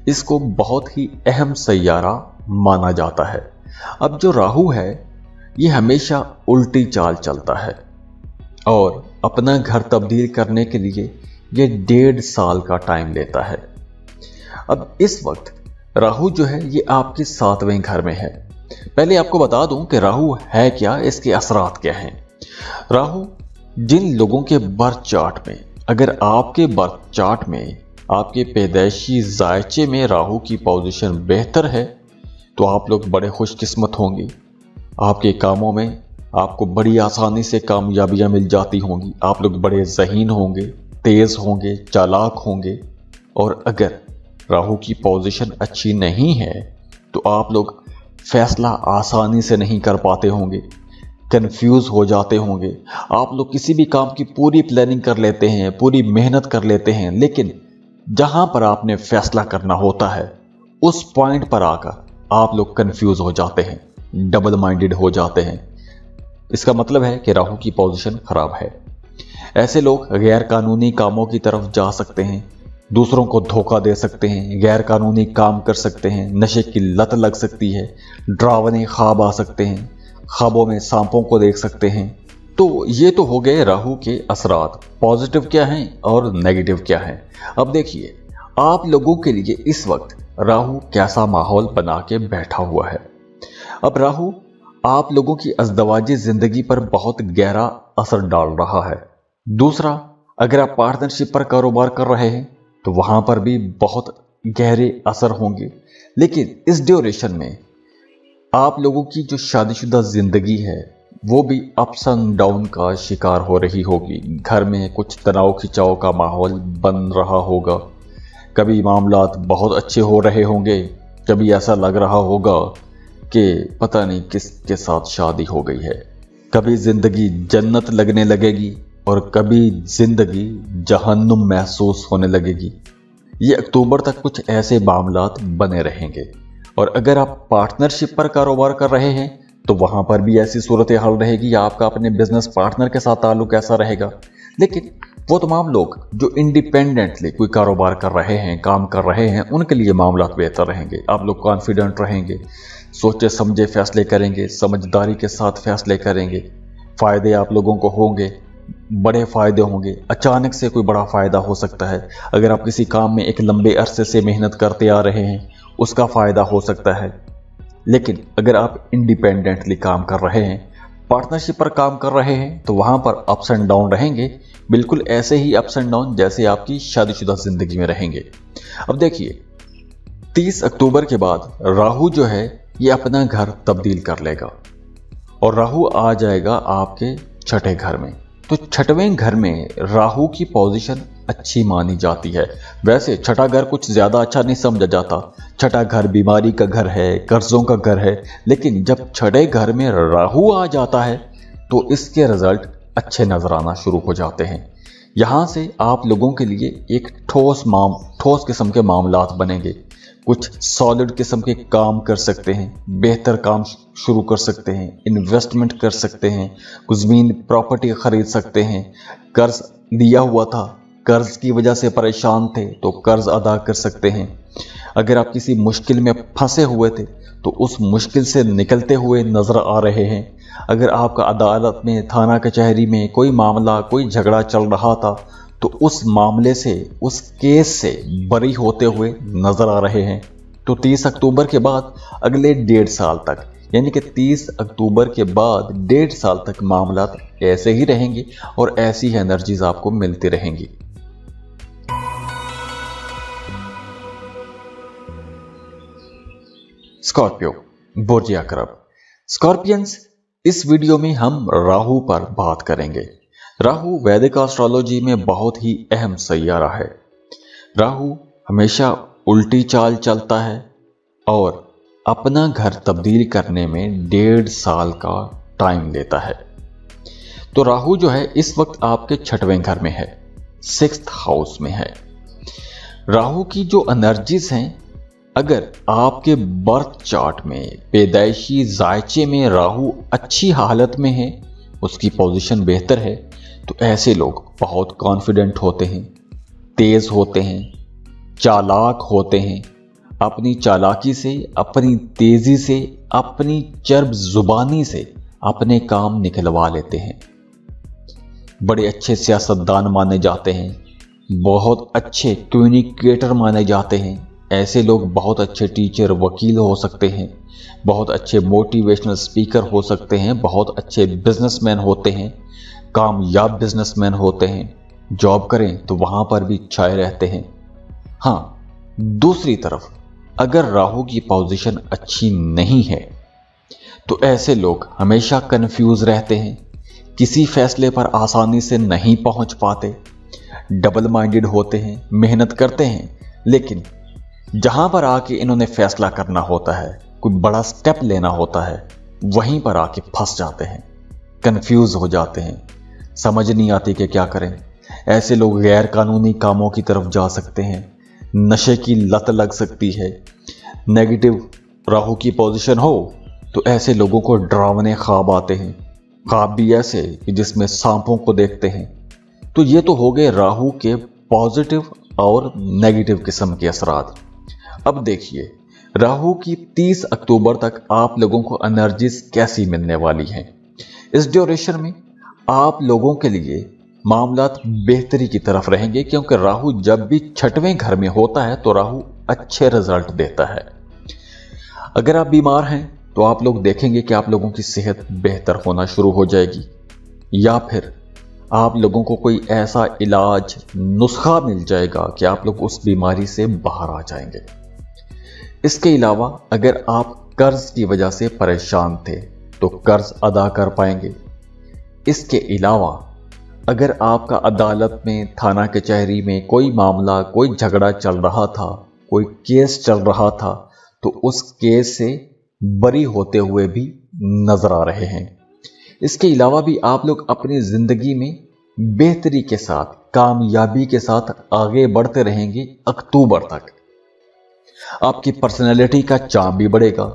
इसको बहुत ही अहम सैयारा माना जाता है। अब जो राहु है ये हमेशा उल्टी चाल चलता है और अपना घर तब्दील करने के लिए ये 1.5 साल का टाइम लेता है। अब इस वक्त राहु जो है ये आपके 7वें घर में है। पहले आपको बता दूं कि राहु है क्या, इसके असरात क्या हैं। राहु जिन लोगों के बर्थ चार्ट में, अगर आपके बर्थ चार्ट में आपके पैदाइशी जायचे में राहु की पोजीशन बेहतर है तो आप लोग बड़े खुशकिस्मत होंगे। आपके कामों में आपको बड़ी आसानी से कामयाबियां मिल जाती होंगी। आप लोग बड़े ज़हीन होंगे, तेज़ होंगे, चालाक होंगे। और अगर राहु की पोजीशन अच्छी नहीं है तो आप लोग फैसला आसानी से नहीं कर पाते होंगे, कंफ्यूज हो जाते होंगे। आप लोग किसी भी काम की पूरी प्लानिंग कर लेते हैं, पूरी मेहनत कर लेते हैं, लेकिन जहां पर आपने फैसला करना होता है उस पॉइंट पर आकर आप लोग कंफ्यूज हो जाते हैं, डबल माइंडेड हो जाते हैं। इसका मतलब है कि राहु की पोजीशन खराब है। ऐसे लोग गैर कानूनी कामों की तरफ जा सकते हैं, दूसरों को धोखा दे सकते हैं, गैर कानूनी काम कर सकते हैं, नशे की लत लग सकती है, डरावने ख्वाब आ सकते हैं, ख्वाबों में सांपों को देख सकते हैं। तो ये तो हो गए राहु के असरात, पॉजिटिव क्या हैं और नेगेटिव क्या हैं। अब देखिए आप लोगों के लिए इस वक्त राहु कैसा माहौल बना के बैठा हुआ है। अब राहु आप लोगों की अज़दवाजी जिंदगी पर बहुत गहरा असर डाल रहा है। दूसरा, अगर आप पार्टनरशिप पर कारोबार कर रहे हैं तो वहां पर भी बहुत गहरे असर होंगे। लेकिन इस ड्यूरेशन में आप लोगों की जो शादीशुदा जिंदगी है वो भी अप्स एंड डाउन का शिकार हो रही होगी। घर में कुछ तनाव खिंचाव का माहौल बन रहा होगा। कभी मामलात बहुत अच्छे हो रहे होंगे, कभी ऐसा लग रहा होगा कि पता नहीं किसके साथ शादी हो गई है। कभी जिंदगी जन्नत लगने लगेगी और कभी जिंदगी जहन्नुम महसूस होने लगेगी। ये अक्टूबर तक कुछ ऐसे मामलात बने रहेंगे। और अगर आप पार्टनरशिप पर कारोबार कर रहे हैं तो वहां पर भी ऐसी सूरत हाल रहेगी। आपका अपने बिजनेस पार्टनर के साथ ताल्लुक ऐसा रहेगा। लेकिन वो तमाम लोग जो इंडिपेंडेंटली कोई कारोबार कर रहे हैं, काम कर रहे हैं, उनके लिए मामला बेहतर रहेंगे। आप लोग कॉन्फिडेंट रहेंगे, सोचे समझे फैसले करेंगे, समझदारी के साथ फैसले करेंगे। फायदे आप लोगों को होंगे, बड़े फायदे होंगे। अचानक से कोई बड़ा फायदा हो सकता है। अगर आप किसी काम में एक लंबे अरसे से मेहनत करते आ रहे हैं उसका फायदा हो सकता है। लेकिन अगर आप इंडिपेंडेंटली काम कर रहे हैं, पार्टनरशिप पर काम कर रहे हैं, तो वहां पर अप्स एंड डाउन रहेंगे, बिल्कुल ऐसे ही अप्स एंड डाउन जैसे आपकी शादीशुदा जिंदगी में रहेंगे। अब देखिए, 30 अक्टूबर के बाद राहु जो है ये अपना घर तब्दील कर लेगा और राहु आ जाएगा आपके छठे घर में। तो छठवें घर में राहु की पोजीशन अच्छी मानी जाती है। वैसे छठा घर कुछ ज्यादा अच्छा नहीं समझा जाता। छठा घर बीमारी का घर है, कर्जों का घर है। लेकिन जब छठे घर में राहु आ जाता है तो इसके रिजल्ट अच्छे नजर आना शुरू हो जाते हैं। यहां से आप लोगों के लिए एक ठोस किस्म के मामलात बनेंगे। कुछ सॉलिड किस्म के काम कर सकते हैं, बेहतर काम शुरू कर सकते हैं, इन्वेस्टमेंट कर सकते हैं, कुछ ज़मीन प्रॉपर्टी खरीद सकते हैं। कर्ज लिया हुआ था, कर्ज की वजह से परेशान थे तो कर्ज अदा कर सकते हैं। अगर आप किसी मुश्किल में फंसे हुए थे तो उस मुश्किल से निकलते हुए नजर आ रहे हैं। अगर आपका अदालत में, थाना कचहरी में कोई मामला, कोई झगड़ा चल रहा था तो उस मामले से, उस केस से बरी होते हुए नजर आ रहे हैं। तो 30 अक्टूबर के बाद अगले 1.5 साल तक, यानी कि 30 अक्टूबर के बाद 1.5 साल तक मामला ऐसे ही रहेंगे और ऐसी ही एनर्जीज आपको मिलती रहेंगी। स्कॉर्पियो, बुर्ज अकरब। स्कॉर्पियंस, इस वीडियो में हम राहु पर बात करेंगे। राहु वैदिक एस्ट्रोलॉजी में बहुत ही अहम सैयारा है। राहु हमेशा उल्टी चाल चलता है और अपना घर तब्दील करने में 1.5 साल का टाइम लेता है। तो राहु जो है इस वक्त आपके छठवें घर में है, 6th हाउस में है। राहु की जो एनर्जीज हैं, अगर आपके बर्थ चार्ट में, पैदाइशी जायचे में राहु अच्छी हालत में है, उसकी पोजीशन बेहतर है, तो ऐसे लोग बहुत कॉन्फिडेंट होते हैं, तेज होते हैं, चालाक होते हैं। अपनी चालाकी से, अपनी तेजी से, अपनी चर्ब जुबानी से अपने काम निकलवा लेते हैं। बड़े अच्छे सियासतदान माने जाते हैं, बहुत अच्छे कम्युनिकेटर माने जाते हैं। ऐसे लोग बहुत अच्छे टीचर, वकील हो सकते हैं, बहुत अच्छे मोटिवेशनल स्पीकर हो सकते हैं, बहुत अच्छे बिजनेसमैन होते हैं, कामयाब बिजनेसमैन होते हैं। जॉब करें तो वहां पर भी छाए रहते हैं। हाँ, दूसरी तरफ अगर राहु की पोजीशन अच्छी नहीं है तो ऐसे लोग हमेशा कंफ्यूज रहते हैं, किसी फैसले पर आसानी से नहीं पहुंच पाते, डबल माइंडेड होते हैं, मेहनत करते हैं, लेकिन जहां पर आके इन्होंने फैसला करना होता है, कोई बड़ा स्टेप लेना होता है, वहीं पर आके फंस जाते हैं, कंफ्यूज हो जाते हैं, समझ नहीं आती कि क्या करें। ऐसे लोग गैर कानूनी कामों की तरफ जा सकते हैं, नशे की लत लग सकती है। नेगेटिव राहु की पोजीशन हो तो ऐसे लोगों को डरावने ख्वाब आते हैं, ख्वाब भी ऐसे कि जिसमें सांपों को देखते हैं। तो ये तो हो गए राहु के पॉजिटिव और नेगेटिव किस्म के असरात। अब देखिए, राहु की 30 अक्टूबर तक आप लोगों को एनर्जीज कैसी मिलने वाली हैं। इस ड्यूरेशन में आप लोगों के लिए मामलात बेहतरी की तरफ रहेंगे, क्योंकि राहु जब भी छठवें घर में होता है तो राहु अच्छे रिजल्ट देता है। अगर आप बीमार हैं तो आप लोग देखेंगे कि आप लोगों की सेहत बेहतर होना शुरू हो जाएगी, या फिर आप लोगों को कोई ऐसा इलाज नुस्खा मिल जाएगा कि आप लोग उस बीमारी से बाहर आ जाएंगे। इसके अलावा अगर आप कर्ज की वजह से परेशान थे तो कर्ज अदा कर पाएंगे। इसके अलावा अगर आपका अदालत में, थाना कचहरी में कोई मामला, कोई झगड़ा चल रहा था, कोई केस चल रहा था, तो उस केस से बरी होते हुए भी नजर आ रहे हैं। इसके अलावा भी आप लोग अपनी जिंदगी में बेहतरी के साथ, कामयाबी के साथ आगे बढ़ते रहेंगे अक्टूबर तक। आपकी पर्सनैलिटी का चार्म भी बढ़ेगा,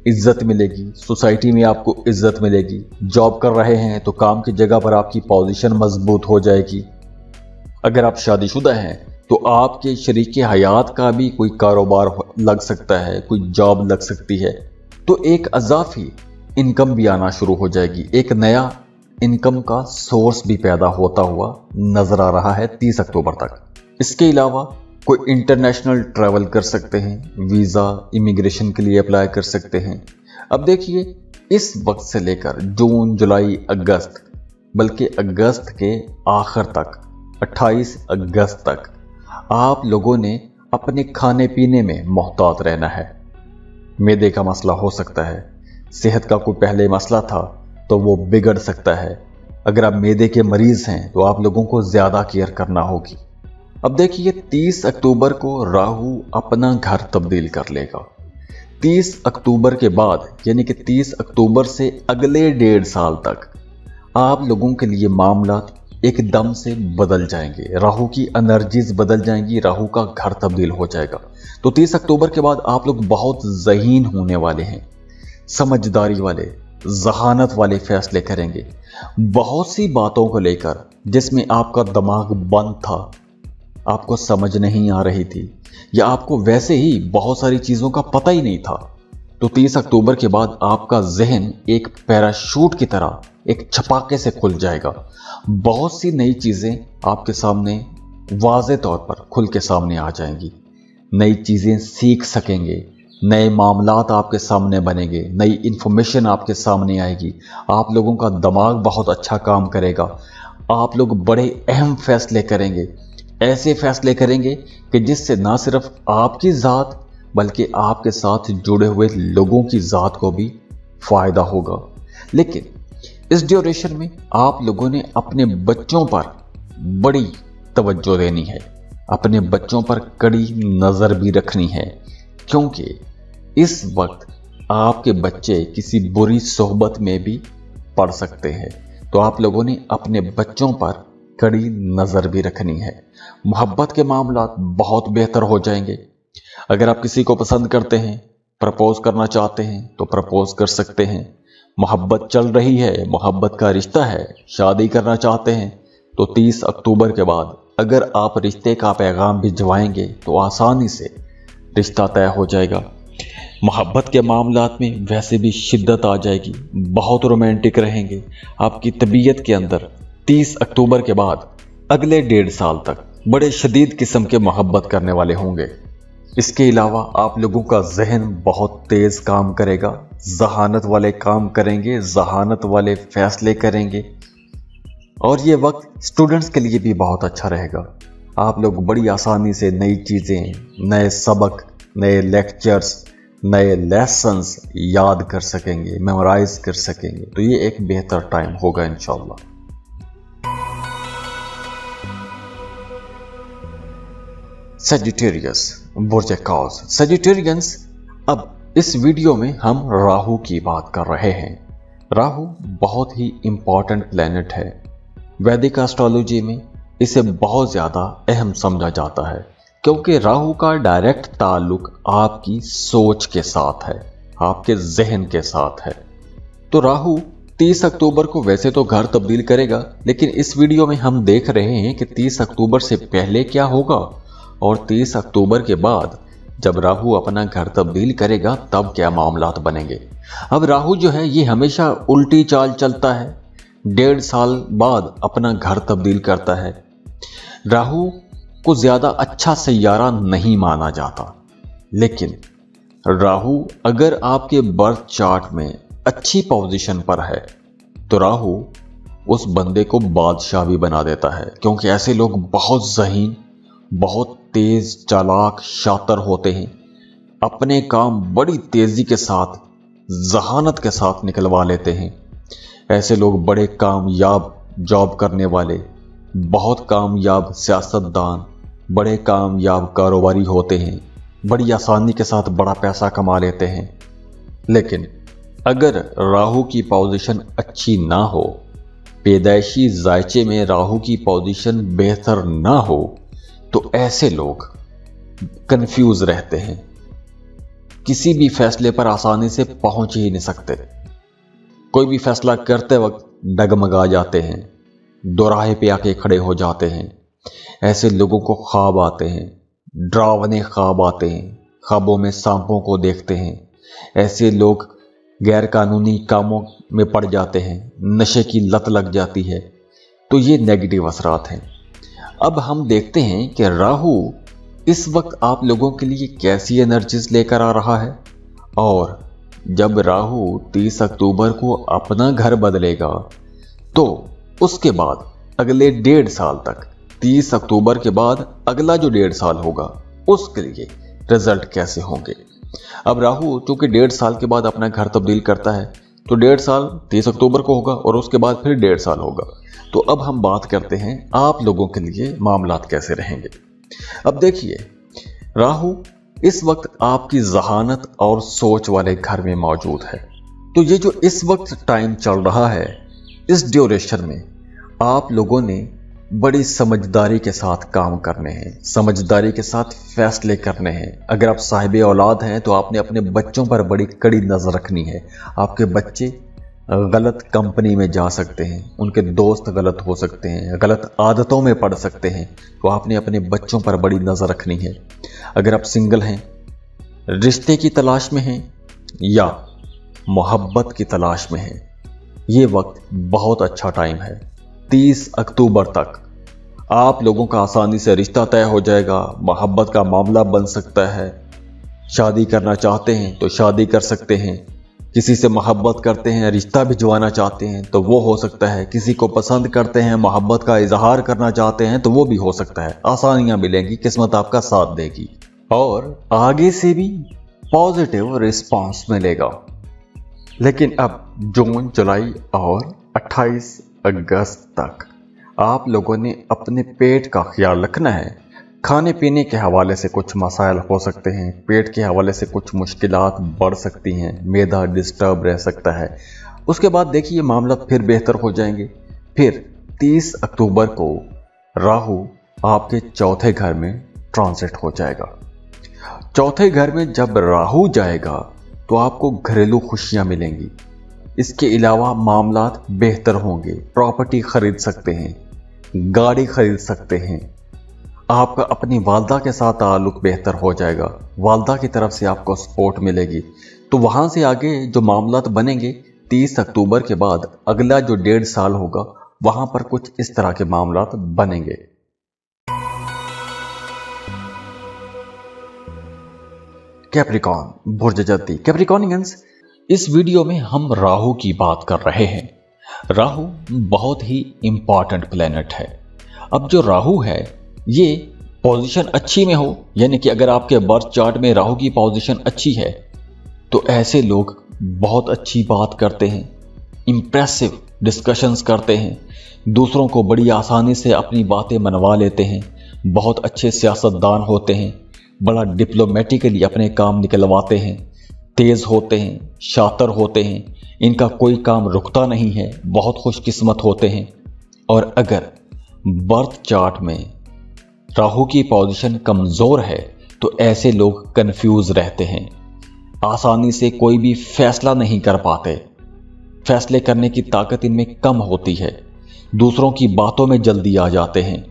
इज्जत मिलेगी, सोसाइटी में आपको इज्जत मिलेगी। जॉब कर रहे हैं तो काम की जगह पर आपकी पोजीशन मजबूत हो जाएगी। अगर आप शादीशुदा हैं तो आपके शरीके हयात का भी कोई कारोबार लग सकता है, कोई जॉब लग सकती है, तो एक अजाफी इनकम भी आना शुरू हो जाएगी। एक नया इनकम का सोर्स भी पैदा होता हुआ नजर आ रहा है 30 अक्टूबर तक। इसके अलावा कोई इंटरनेशनल ट्रैवल कर सकते हैं, वीज़ा, इमिग्रेशन के लिए अप्लाई कर सकते हैं। अब देखिए, इस वक्त से लेकर जून, जुलाई, अगस्त, बल्कि अगस्त के आखिर तक, 28 अगस्त तक आप लोगों ने अपने खाने पीने में मोहतात रहना है। मैदे का मसला हो सकता है, सेहत का कोई पहले मसला था तो वो बिगड़ सकता है। अगर आप मैदे के मरीज हैं तो आप लोगों को ज़्यादा केयर करना होगी। अब देखिए, 30 अक्टूबर को राहु अपना घर तब्दील कर लेगा। 30 अक्टूबर के बाद यानी कि 30 अक्टूबर से अगले 1.5 साल तक आप लोगों के लिए मामला एकदम से बदल जाएंगे। राहु की एनर्जीज बदल जाएंगी, राहु का घर तब्दील हो जाएगा। तो 30 अक्टूबर के बाद आप लोग बहुत ज़हीन होने वाले हैं, समझदारी वाले, जहानत वाले फैसले करेंगे। बहुत सी बातों को लेकर जिसमें आपका दिमाग बंद था, आपको समझ नहीं आ रही थी, या आपको वैसे ही बहुत सारी चीज़ों का पता ही नहीं था, तो 30 अक्टूबर के बाद आपका जहन एक पैराशूट की तरह एक छपाके से खुल जाएगा। बहुत सी नई चीज़ें आपके सामने वाज़े तौर पर खुल के सामने आ जाएंगी। नई चीज़ें सीख सकेंगे, नए मामलात आपके सामने बनेंगे, नई इन्फॉर्मेशन आपके सामने आएगी। आप लोगों का दिमाग बहुत अच्छा काम करेगा। आप लोग बड़े अहम फैसले करेंगे, ऐसे फैसले करेंगे कि जिससे ना सिर्फ आपकी ज़ात बल्कि आपके साथ जुड़े हुए लोगों की ज़ात को भी फ़ायदा होगा। लेकिन इस ड्यूरेशन में आप लोगों ने अपने बच्चों पर बड़ी तवज्जो देनी है, अपने बच्चों पर कड़ी नज़र भी रखनी है, क्योंकि इस वक्त आपके बच्चे किसी बुरी सोहबत में भी पड़ सकते हैं। तो आप लोगों ने अपने बच्चों पर कड़ी नज़र भी रखनी है। मोहब्बत के मामला बहुत बेहतर हो जाएंगे। अगर आप किसी को पसंद करते हैं, प्रपोज करना चाहते हैं तो प्रपोज कर सकते हैं। मोहब्बत चल रही है, मोहब्बत का रिश्ता है, शादी करना चाहते हैं तो 30 अक्टूबर के बाद अगर आप रिश्ते का पैगाम भिजवाएंगे तो आसानी से रिश्ता तय हो जाएगा। मोहब्बत के मामलात में वैसे भी शिद्दत आ जाएगी, बहुत रोमांटिक रहेंगे। आपकी तबीयत के अंदर 30 अक्टूबर के बाद अगले 1.5 साल तक बड़े शदीद किस्म के मोहब्बत करने वाले होंगे। इसके अलावा आप लोगों का जहन बहुत तेज़ काम करेगा, जहानत वाले काम करेंगे, जहानत वाले फैसले करेंगे। और ये वक्त स्टूडेंट्स के लिए भी बहुत अच्छा रहेगा। आप लोग बड़ी आसानी से नई चीज़ें, नए सबक, नए लेक्चर्स, नए लेसन्स याद कर सकेंगे, मेमोराइज कर सकेंगे। तो ये एक बेहतर टाइम होगा इंशाल्लाह। सजिटेरियस, बुर्ज कौस, सजिटेरियंस। अब इस वीडियो में हम राहु की बात कर रहे हैं। राहु बहुत ही इंपॉर्टेंट प्लैनेट है। वैदिक एस्ट्रोलॉजी में इसे बहुत ज़्यादा अहम समझा जाता है, क्योंकि राहु का डायरेक्ट ताल्लुक आपकी सोच के साथ है, आपके जहन के साथ है। तो राहु 30 अक्टूबर को वैसे तो घर तब्दील करेगा, लेकिन इस वीडियो में हम देख रहे हैं कि 30 अक्टूबर से पहले क्या होगा और 30 अक्टूबर के बाद जब राहु अपना घर तब्दील करेगा तब क्या मामलात बनेंगे। अब राहु जो है ये हमेशा उल्टी चाल चलता है, 1.5 साल बाद अपना घर तब्दील करता है। राहु को ज़्यादा अच्छा सैयारा नहीं माना जाता, लेकिन राहु अगर आपके बर्थ चार्ट में अच्छी पोजीशन पर है तो राहु उस बंदे को बादशाह भी बना देता है, क्योंकि ऐसे लोग बहुत ज़हीन, बहुत तेज, चालाक, शातिर होते हैं। अपने काम बड़ी तेजी के साथ, जहानत के साथ निकलवा लेते हैं। ऐसे लोग बड़े कामयाब जॉब करने वाले, बहुत कामयाब सियासतदान, बड़े कामयाब कारोबारी होते हैं। बड़ी आसानी के साथ बड़ा पैसा कमा लेते हैं। लेकिन अगर राहु की पोजीशन अच्छी ना हो, पैदाइशी जायचे में राहु की पोजीशन बेहतर ना हो, तो ऐसे लोग कंफ्यूज रहते हैं। किसी भी फैसले पर आसानी से पहुंच ही नहीं सकते। कोई भी फैसला करते वक्त डगमगा जाते हैं, दोराहे पे आके खड़े हो जाते हैं। ऐसे लोगों को ख्वाब आते हैं, डरावने ख्वाब आते हैं। ख्वाबों में सांपों को देखते हैं। ऐसे लोग गैर कानूनी कामों में पड़ जाते हैं, नशे की लत लग जाती है। तो ये नेगेटिव असरात हैं। अब हम देखते हैं कि राहु इस वक्त आप लोगों के लिए कैसी एनर्जीज लेकर आ रहा है। और जब राहु 30 अक्टूबर को अपना घर बदलेगा, तो उसके बाद अगले 1.5 साल तक, 30 अक्टूबर के बाद अगला जो 1.5 साल होगा, उसके लिए रिजल्ट कैसे होंगे। अब राहु चूंकि 1.5 साल के बाद अपना घर तब्दील करता है, तो 1.5 साल 30 अक्टूबर को होगा और उसके बाद फिर 1.5 साल होगा। तो अब हम बात करते हैं आप लोगों के लिए मामलात कैसे रहेंगे। अब देखिए, राहु इस वक्त आपकी जहानत और सोच वाले घर में मौजूद है। तो ये जो इस वक्त टाइम चल रहा है, इस ड्यूरेशन में आप लोगों ने बड़ी समझदारी के साथ काम करने हैं, समझदारी के साथ फैसले करने हैं। अगर आप साहिब औलाद हैं, तो आपने अपने बच्चों पर बड़ी कड़ी नज़र रखनी है। आपके बच्चे गलत कंपनी में जा सकते हैं, उनके दोस्त गलत हो सकते हैं, गलत आदतों में पड़ सकते हैं। तो आपने अपने बच्चों पर बड़ी नज़र रखनी है। अगर आप सिंगल हैं, रिश्ते की तलाश में हैं या मोहब्बत की तलाश में हैं, ये वक्त बहुत अच्छा टाइम है। 30 अक्टूबर तक आप लोगों का आसानी से रिश्ता तय हो जाएगा, मोहब्बत का मामला बन सकता है। शादी करना चाहते हैं तो शादी कर सकते हैं। किसी से मोहब्बत करते हैं, रिश्ता भिजवाना चाहते हैं तो वो हो सकता है। किसी को पसंद करते हैं, मोहब्बत का इजहार करना चाहते हैं तो वो भी हो सकता है। आसानियां मिलेंगी, किस्मत आपका साथ देगी और आगे से भी पॉजिटिव रिस्पांस मिलेगा। लेकिन अब जून, जुलाई और 28 अगस्त तक आप लोगों ने अपने पेट का ख्याल रखना है। खाने पीने के हवाले से कुछ मसाइल हो सकते हैं, पेट के हवाले से कुछ मुश्किलात बढ़ सकती हैं, मैदा डिस्टर्ब रह सकता है। उसके बाद देखिए मामला फिर बेहतर हो जाएंगे। फिर 30 अक्टूबर को राहु आपके चौथे घर में ट्रांजिट हो जाएगा। चौथे घर में जब राहु जाएगा तो आपको घरेलू खुशियां मिलेंगी। इसके अलावा मामलात बेहतर होंगे। प्रॉपर्टी खरीद सकते हैं, गाड़ी खरीद सकते हैं। आपका अपनी वालदा के साथ ताल्लुक बेहतर हो जाएगा, वालदा की तरफ से आपको सपोर्ट मिलेगी। तो वहां से आगे जो मामलात बनेंगे 30 अक्टूबर के बाद अगला जो 1.5 साल होगा, वहां पर कुछ इस तरह के मामलात बनेंगे। कैप्रिकॉन, बुर्ज जद्दी, कैप्रिकॉनियंस, इस वीडियो में हम राहु की बात कर रहे हैं। राहु बहुत ही इंपॉर्टेंट प्लेनेट है। अब जो राहु है, ये पोजीशन अच्छी में हो, यानी कि अगर आपके बर्थ चार्ट में राहु की पोजीशन अच्छी है, तो ऐसे लोग बहुत अच्छी बात करते हैं, इंप्रेसिव डिस्कशंस करते हैं, दूसरों को बड़ी आसानी से अपनी बातें मनवा लेते हैं, बहुत अच्छे सियासतदान होते हैं, बड़ा डिप्लोमेटिकली अपने काम निकलवाते हैं, तेज होते हैं, शातिर होते हैं, इनका कोई काम रुकता नहीं है, बहुत खुशकिस्मत होते हैं। और अगर बर्थ चार्ट में राहु की पोजीशन कमजोर है, तो ऐसे लोग कंफ्यूज रहते हैं, आसानी से कोई भी फैसला नहीं कर पाते, फैसले करने की ताकत इनमें कम होती है, दूसरों की बातों में जल्दी आ जाते हैं।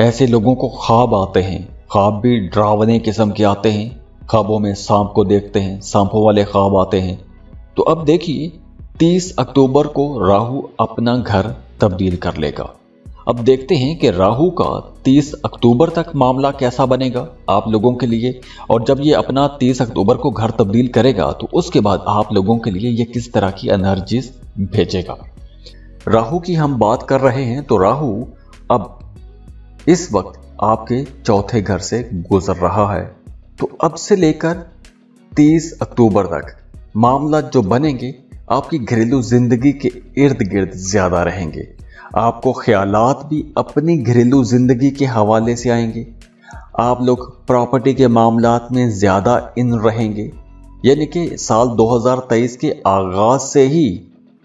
ऐसे लोगों को ख्वाब आते हैं, ख्वाब भी डरावने किस्म के आते हैं। ख्वाबों में सांप को देखते हैं, सांपों वाले ख्वाब आते हैं। तो अब देखिए 30 अक्टूबर को राहु अपना घर तब्दील कर लेगा। अब देखते हैं कि राहु का 30 अक्टूबर तक मामला कैसा बनेगा आप लोगों के लिए। और जब ये अपना 30 अक्टूबर को घर तब्दील करेगा, तो उसके बाद आप लोगों के लिए ये किस तरह की एनर्जीज भेजेगा। राहु की हम बात कर रहे हैं तो राहु अब इस वक्त आपके चौथे घर से गुजर रहा है। तो अब से लेकर 30 अक्टूबर तक मामला जो बनेंगे आपकी घरेलू जिंदगी के इर्द गिर्द ज्यादा रहेंगे। आपको ख्यालात भी अपनी घरेलू जिंदगी के हवाले से आएंगे। आप लोग प्रॉपर्टी के मामलात में ज्यादा इन रहेंगे। यानी कि साल 2023 के आगाज से ही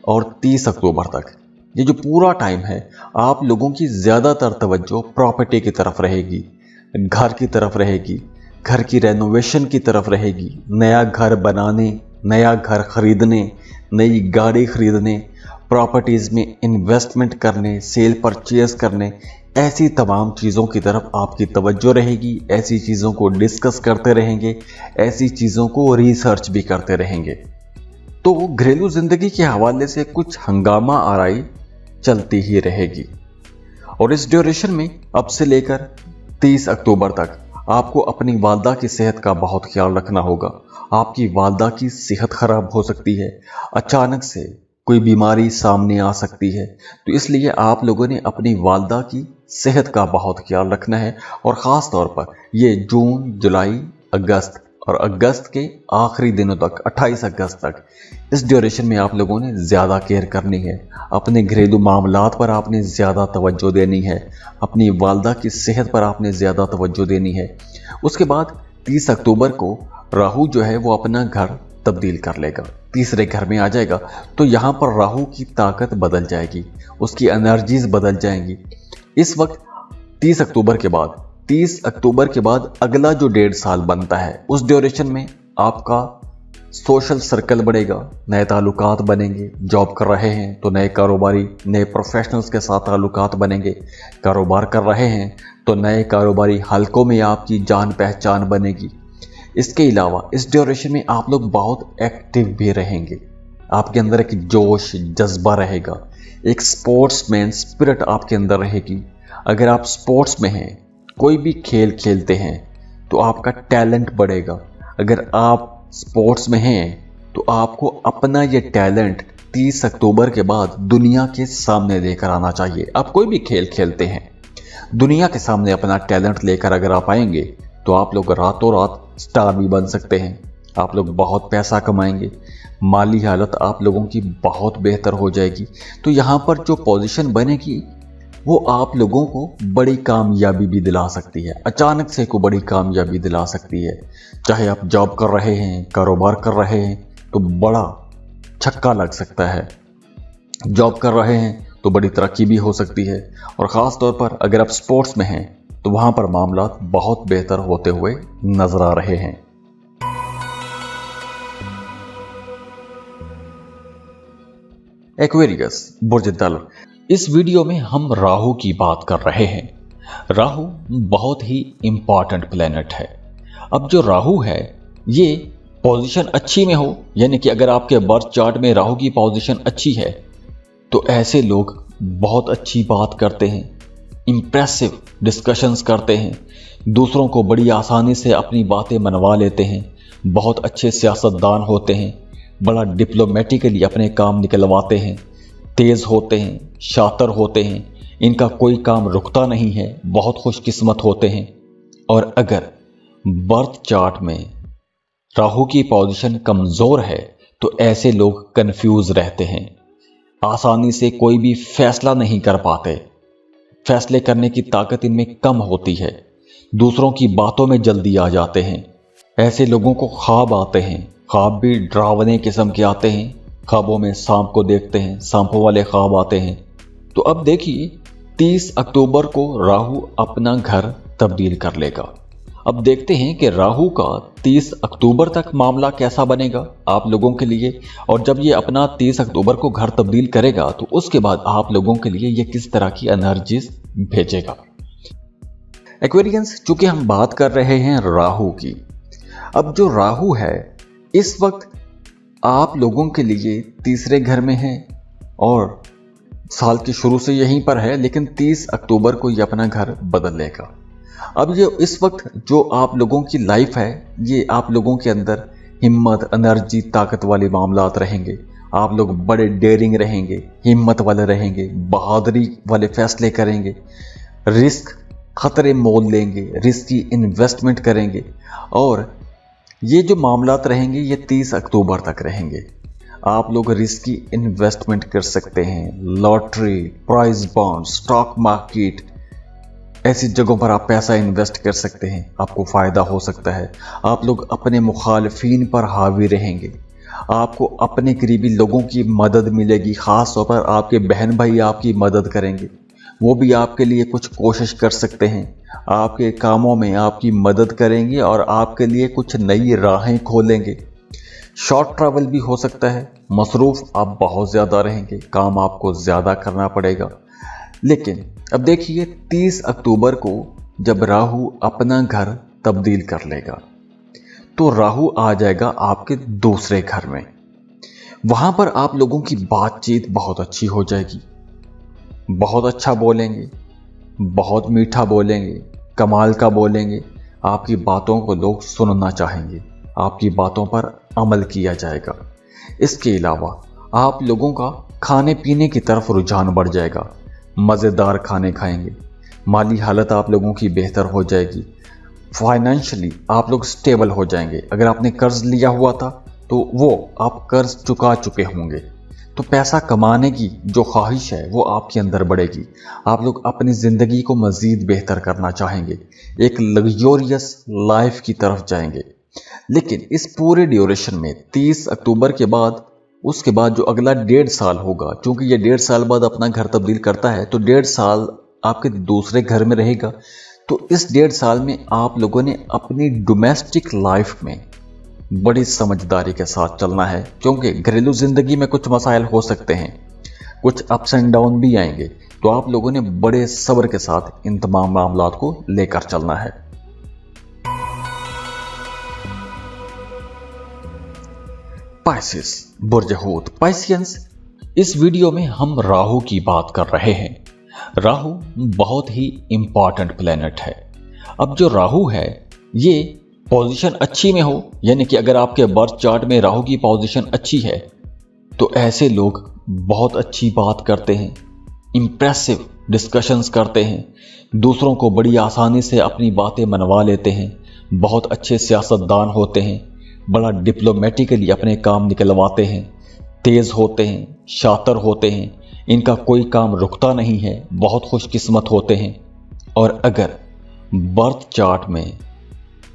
और 30 अक्टूबर तक ये जो पूरा टाइम है आप लोगों की ज्यादातर तवज्जो प्रॉपर्टी की तरफ रहेगी, घर की तरफ रहेगी, घर की रेनोवेशन की तरफ रहेगी, नया घर बनाने, नया घर खरीदने, नई गाड़ी खरीदने, प्रॉपर्टीज में इन्वेस्टमेंट करने, सेल परचेज करने, ऐसी तमाम चीज़ों की तरफ आपकी तवज्जो रहेगी। ऐसी चीज़ों को डिस्कस करते रहेंगे, ऐसी चीज़ों को रिसर्च भी करते रहेंगे। तो घरेलू जिंदगी के हवाले से कुछ हंगामा आराई चलती ही रहेगी। और इस ड्यूरेशन में अब से लेकर 30 अक्टूबर तक आपको अपनी वालदा की सेहत का बहुत ख्याल रखना होगा। आपकी वालदा की सेहत खराब हो सकती है, अचानक से कोई बीमारी सामने आ सकती है। तो इसलिए आप लोगों ने अपनी वालदा की सेहत का बहुत ख्याल रखना है। और ख़ास तौर पर ये जून, जुलाई, अगस्त और अगस्त के आखिरी दिनों तक 28 अगस्त तक इस ड्यूरेशन में आप लोगों ने ज़्यादा केयर करनी है। अपने घरेलू मामलात पर आपने ज़्यादा तवज्जो देनी है। अपनी वालदा की सेहत पर आपने ज़्यादा तवज्जो देनी है। उसके बाद 30 अक्टूबर को राहु जो है वो अपना घर तब्दील कर लेगा, तीसरे घर में आ जाएगा। तो यहाँ पर राहु की ताकत बदल जाएगी, उसकी एनर्जीज बदल जाएंगी। इस वक्त 30 अक्टूबर के बाद अगला जो 1.5 साल बनता है उस ड्यूरेशन में आपका सोशल सर्कल बढ़ेगा, नए ताल्लुकात बनेंगे। जॉब कर रहे हैं तो नए कारोबारी, नए प्रोफेशनल्स के साथ ताल्लुकात बनेंगे। कारोबार कर रहे हैं तो नए कारोबारी हलकों में आपकी जान पहचान बनेगी। इसके अलावा इस ड्यूरेशन में आप लोग बहुत एक्टिव भी रहेंगे। आपके अंदर एक जोश, जज्बा रहेगा, एक स्पोर्ट्समैन स्पिरिट आपके अंदर रहेगी। अगर आप स्पोर्ट्स में हैं, कोई भी खेल खेलते हैं तो आपका टैलेंट बढ़ेगा। अगर आप स्पोर्ट्स में हैं तो आपको अपना ये टैलेंट 30 अक्टूबर के बाद दुनिया के सामने लेकर आना चाहिए। आप कोई भी खेल खेलते हैं, दुनिया के सामने अपना टैलेंट लेकर अगर आप आएंगे तो आप लोग रातों रात स्टार भी बन सकते हैं। आप लोग बहुत पैसा कमाएंगे, माली हालत आप लोगों की बहुत बेहतर हो जाएगी। तो यहाँ पर जो पोजीशन बनेगी वो आप लोगों को बड़ी कामयाबी भी दिला सकती है, अचानक से कोई बड़ी कामयाबी दिला सकती है। चाहे आप जॉब कर रहे हैं, कारोबार कर रहे हैं तो बड़ा छक्का लग सकता है। जॉब कर रहे हैं तो बड़ी तरक्की भी हो सकती है। और ख़ास तौर पर अगर आप स्पोर्ट्स में हैं तो वहाँ पर मामला बहुत बेहतर होते हुए नजर आ रहे हैं। एक्वेरियस बुर्ज दल, इस वीडियो में हम राहु की बात कर रहे हैं। राहु बहुत ही इंपॉर्टेंट प्लेनेट है। अब जो राहु है ये पोजीशन अच्छी में हो, यानी कि अगर आपके बर्थ चार्ट में राहु की पोजीशन अच्छी है तो ऐसे लोग बहुत अच्छी बात करते हैं, इम्प्रेसिव डिस्कशंस करते हैं, दूसरों को बड़ी आसानी से अपनी बातें मनवा लेते हैं, बहुत अच्छे सियासतदान होते हैं, बड़ा डिप्लोमेटिकली अपने काम निकलवाते हैं, तेज़ होते हैं, शातिर होते हैं, इनका कोई काम रुकता नहीं है, बहुत खुशकिस्मत होते हैं। और अगर बर्थ चार्ट में राहु की पोजीशन कमज़ोर है तो ऐसे लोग कंफ्यूज रहते हैं, आसानी से कोई भी फैसला नहीं कर पाते, फैसले करने की ताकत इनमें कम होती है, दूसरों की बातों में जल्दी आ जाते हैं। ऐसे लोगों को ख्वाब आते हैं, ख्वाब भी डरावने किस्म के आते हैं। ख्वाबों में सांप को देखते हैं, सांपों वाले ख्वाब आते हैं। तो अब देखिए 30 अक्टूबर को राहु अपना घर तब्दील कर लेगा। अब देखते हैं कि राहु का 30 अक्टूबर तक मामला कैसा बनेगा आप लोगों के लिए। और जब ये अपना 30 अक्टूबर को घर तब्दील करेगा तो उसके बाद आप लोगों के लिए ये किस तरह की एनर्जीज भेजेगा। एक्वेरियंस, चूंकि हम बात कर रहे हैं राहु की, अब जो राहु है इस वक्त आप लोगों के लिए तीसरे घर में है और साल के शुरू से यहीं पर है, लेकिन 30 अक्टूबर को ये अपना घर बदल लेगा। अब ये इस वक्त जो आप लोगों की लाइफ है, ये आप लोगों के अंदर हिम्मत, एनर्जी, ताकत वाले मामलात रहेंगे। आप लोग बड़े डेयरिंग रहेंगे, हिम्मत वाले रहेंगे, बहादुरी वाले फैसले करेंगे, रिस्क खतरे मोल लेंगे, रिस्की इन्वेस्टमेंट करेंगे। और ये जो मामलात रहेंगे ये 30 अक्टूबर तक रहेंगे। आप लोग रिस्की इन्वेस्टमेंट कर सकते हैं, lottery, prize bond, stock market, ऐसी जगहों पर आप पैसा इन्वेस्ट कर सकते हैं, आपको फ़ायदा हो सकता है। आप लोग अपने मुखालिफिन पर हावी रहेंगे, आपको अपने करीबी लोगों की मदद मिलेगी, ख़ास तौर पर आपके बहन भाई आपकी मदद करेंगे, वो भी आपके लिए कुछ कोशिश कर सकते हैं, आपके कामों में आपकी मदद करेंगे और आपके लिए कुछ नई राहें खोलेंगे। शॉर्ट ट्रैवल भी हो सकता है, मसरूफ़ आप बहुत ज़्यादा रहेंगे, काम आपको ज़्यादा करना पड़ेगा। लेकिन अब देखिए 30 अक्टूबर को जब राहु अपना घर तब्दील कर लेगा तो राहु आ जाएगा आपके दूसरे घर में। वहां पर आप लोगों की बातचीत बहुत अच्छी हो जाएगी, बहुत अच्छा बोलेंगे, बहुत मीठा बोलेंगे, कमाल का बोलेंगे, आपकी बातों को लोग सुनना चाहेंगे, आपकी बातों पर अमल किया जाएगा। इसके अलावा आप लोगों का खाने पीने की तरफ रुझान बढ़ जाएगा, मज़ेदार खाने खाएंगे, माली हालत आप लोगों की बेहतर हो जाएगी, फाइनेंशियली आप लोग स्टेबल हो जाएंगे। अगर आपने कर्ज लिया हुआ था तो वो आप कर्ज चुका चुके होंगे, तो पैसा कमाने की जो ख्वाहिश है वो आपके अंदर बढ़ेगी। आप लोग अपनी ज़िंदगी को मज़ीद बेहतर करना चाहेंगे, एक लग्जोरियस लाइफ की तरफ जाएंगे। लेकिन इस पूरे ड्यूरेशन में 30 अक्टूबर के बाद, उसके बाद जो अगला 1.5 साल होगा, क्योंकि ये 1.5 साल बाद अपना घर तब्दील करता है, तो 1.5 साल आपके दूसरे घर में रहेगा। तो इस 1.5 साल में आप लोगों ने अपनी डोमेस्टिक लाइफ में बड़ी समझदारी के साथ चलना है, क्योंकि घरेलू ज़िंदगी में कुछ मसाइल हो सकते हैं, कुछ अप्स एंड डाउन भी आएंगे, तो आप लोगों ने बड़े सब्र के साथ इन तमाम मामलात को लेकर चलना है। पाइसेस, बुर्ज हूत, पाइसियंस, इस वीडियो में हम राहु की बात कर रहे हैं। राहु बहुत ही इंपॉर्टेंट प्लेनेट है। अब जो राहु है ये पोजीशन अच्छी में हो, यानी कि अगर आपके बर्थ चार्ट में राहु की पोजीशन अच्छी है तो ऐसे लोग बहुत अच्छी बात करते हैं, इंप्रेसिव डिस्कशंस करते हैं, दूसरों को बड़ी आसानी से अपनी बातें मनवा लेते हैं, बहुत अच्छे सियासतदान होते हैं, बड़ा डिप्लोमेटिकली अपने काम निकलवाते हैं, तेज़ होते हैं, शातिर होते हैं, इनका कोई काम रुकता नहीं है, बहुत खुशकिस्मत होते हैं। और अगर बर्थ चार्ट में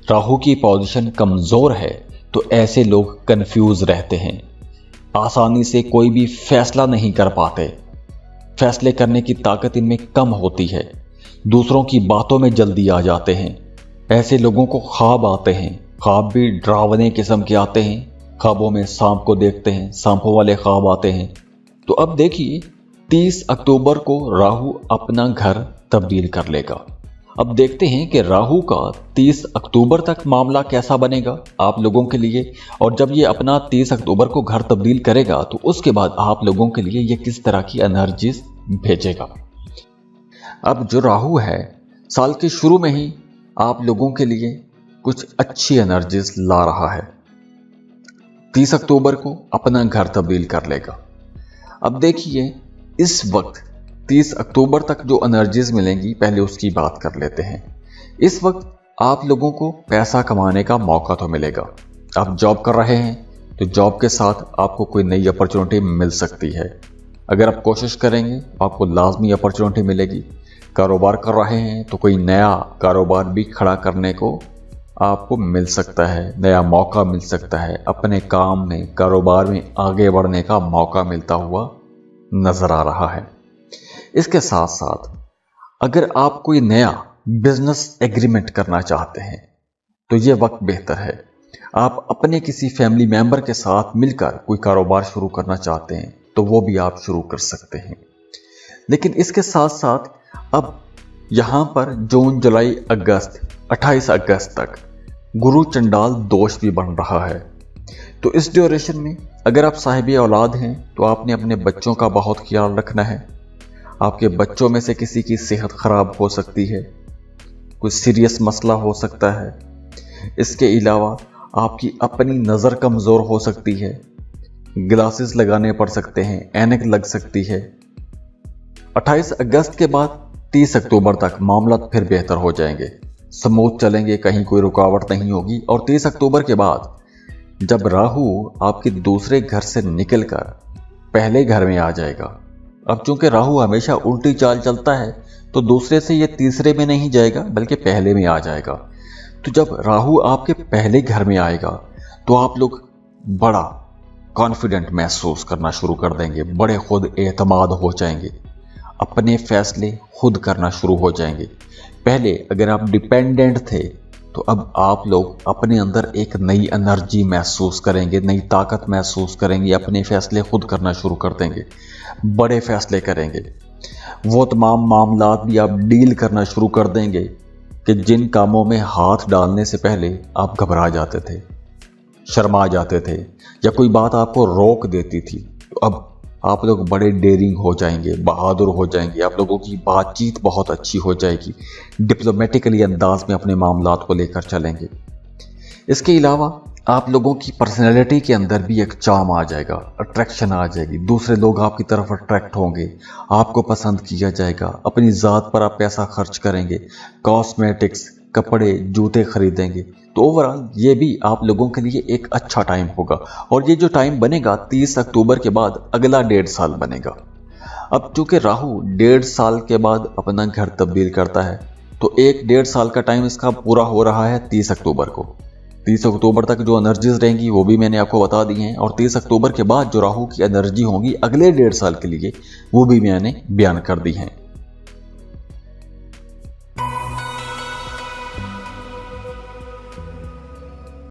राहु की पोजीशन कमज़ोर है तो ऐसे लोग कंफ्यूज रहते हैं, आसानी से कोई भी फैसला नहीं कर पाते, फैसले करने की ताकत इनमें कम होती है, दूसरों की बातों में जल्दी आ जाते हैं। ऐसे लोगों को ख्वाब आते हैं, ख्वाब भी डरावने किस्म के आते हैं, ख्वाबों में सांप को देखते हैं, सांपों वाले ख्वाब आते हैं। तो अब देखिए 30 अक्टूबर को राहु अपना घर तब्दील कर लेगा। अब देखते हैं कि राहु का 30 अक्टूबर तक मामला कैसा बनेगा आप लोगों के लिए, और जब ये अपना 30 अक्टूबर को घर तब्दील करेगा तो उसके बाद आप लोगों के लिए ये किस तरह की एनर्जीज भेजेगा। अब जो राहु है साल के शुरू में ही आप लोगों के लिए कुछ अच्छी एनर्जीज ला रहा है। 30 अक्टूबर को अपना घर तब्दील कर लेगा। अब देखिए इस वक्त 30 अक्टूबर तक जो एनर्जीज मिलेंगी पहले उसकी बात कर लेते हैं। इस वक्त आप लोगों को पैसा कमाने का मौका तो मिलेगा। आप जॉब कर रहे हैं तो जॉब के साथ आपको कोई नई अपॉर्चुनिटी मिल सकती है। अगर आप कोशिश करेंगे आपको लाजमी अपॉर्चुनिटी मिलेगी। कारोबार कर रहे हैं तो कोई नया कारोबार भी खड़ा करने को आपको मिल सकता है, नया मौका मिल सकता है, अपने काम में कारोबार में आगे बढ़ने का मौका मिलता हुआ नजर आ रहा है। इसके साथ साथ अगर आप कोई नया बिजनेस एग्रीमेंट करना चाहते हैं तो ये वक्त बेहतर है। आप अपने किसी फैमिली मेंबर के साथ मिलकर कोई कारोबार शुरू करना चाहते हैं तो वो भी आप शुरू कर सकते हैं। लेकिन इसके साथ साथ अब यहाँ पर जून, जुलाई, अगस्त, 28 अगस्त तक गुरु चंडाल दोष भी बन रहा है। तो इस ड्यूरेशन में अगर आप साहिब औलाद हैं तो आपने अपने बच्चों का बहुत ख्याल रखना है। आपके बच्चों में से किसी की सेहत खराब हो सकती है, कोई सीरियस मसला हो सकता है। इसके अलावा आपकी अपनी नज़र कमज़ोर हो सकती है, ग्लासेस लगाने पड़ सकते हैं, ऐनक लग सकती है। 28 अगस्त के बाद 30 अक्टूबर तक मामला फिर बेहतर हो जाएंगे, स्मूथ चलेंगे, कहीं कोई रुकावट नहीं होगी। और 30 अक्टूबर के बाद जब राहु आपके दूसरे घर से निकलकर पहले घर में आ जाएगा, अब चूंकि राहु हमेशा उल्टी चाल चलता है तो दूसरे से ये तीसरे में नहीं जाएगा बल्कि पहले में आ जाएगा। तो जब राहु आपके पहले घर में आएगा तो आप लोग बड़ा कॉन्फिडेंट महसूस करना शुरू कर देंगे, बड़े खुद एतमाद हो जाएंगे, अपने फैसले खुद करना शुरू हो जाएंगे। पहले अगर आप डिपेंडेंट थे तो अब आप लोग अपने अंदर एक नई एनर्जी महसूस करेंगे, नई ताकत महसूस करेंगे, अपने फैसले खुद करना शुरू कर देंगे, बड़े फैसले करेंगे। वो तमाम मामलात भी आप डील करना शुरू कर देंगे कि जिन कामों में हाथ डालने से पहले आप घबरा जाते थे, शर्मा जाते थे, या कोई बात आपको रोक देती थी, तो अब आप लोग बड़े डेयरिंग हो जाएंगे, बहादुर हो जाएंगे। आप लोगों की बातचीत बहुत अच्छी हो जाएगी, डिप्लोमेटिकली अंदाज में अपने मामलात को लेकर चलेंगे। इसके अलावा आप लोगों की पर्सनैलिटी के अंदर भी एक चार्म आ जाएगा, अट्रैक्शन आ जाएगी, दूसरे लोग आपकी तरफ अट्रैक्ट होंगे, आपको पसंद किया जाएगा, अपनी ज़ात पर आप पैसा खर्च करेंगे, कॉस्मेटिक्स, कपड़े, जूते खरीदेंगे। तो ओवरऑल ये भी आप लोगों के लिए एक अच्छा टाइम होगा। और ये जो टाइम बनेगा 30 अक्टूबर के बाद अगला 1.5 साल बनेगा। अब चूंकि राहु 1.5 साल के बाद अपना घर तब्दील करता है तो 1.5 साल का टाइम इसका पूरा हो रहा है 30 अक्टूबर को। 30 अक्टूबर तक जो एनर्जीज रहेंगी वो भी मैंने आपको बता दी हैं, और 30 अक्टूबर के बाद जो राहु की एनर्जी होंगी अगले 1.5 साल के लिए वो भी मैंने बयान कर दी हैं।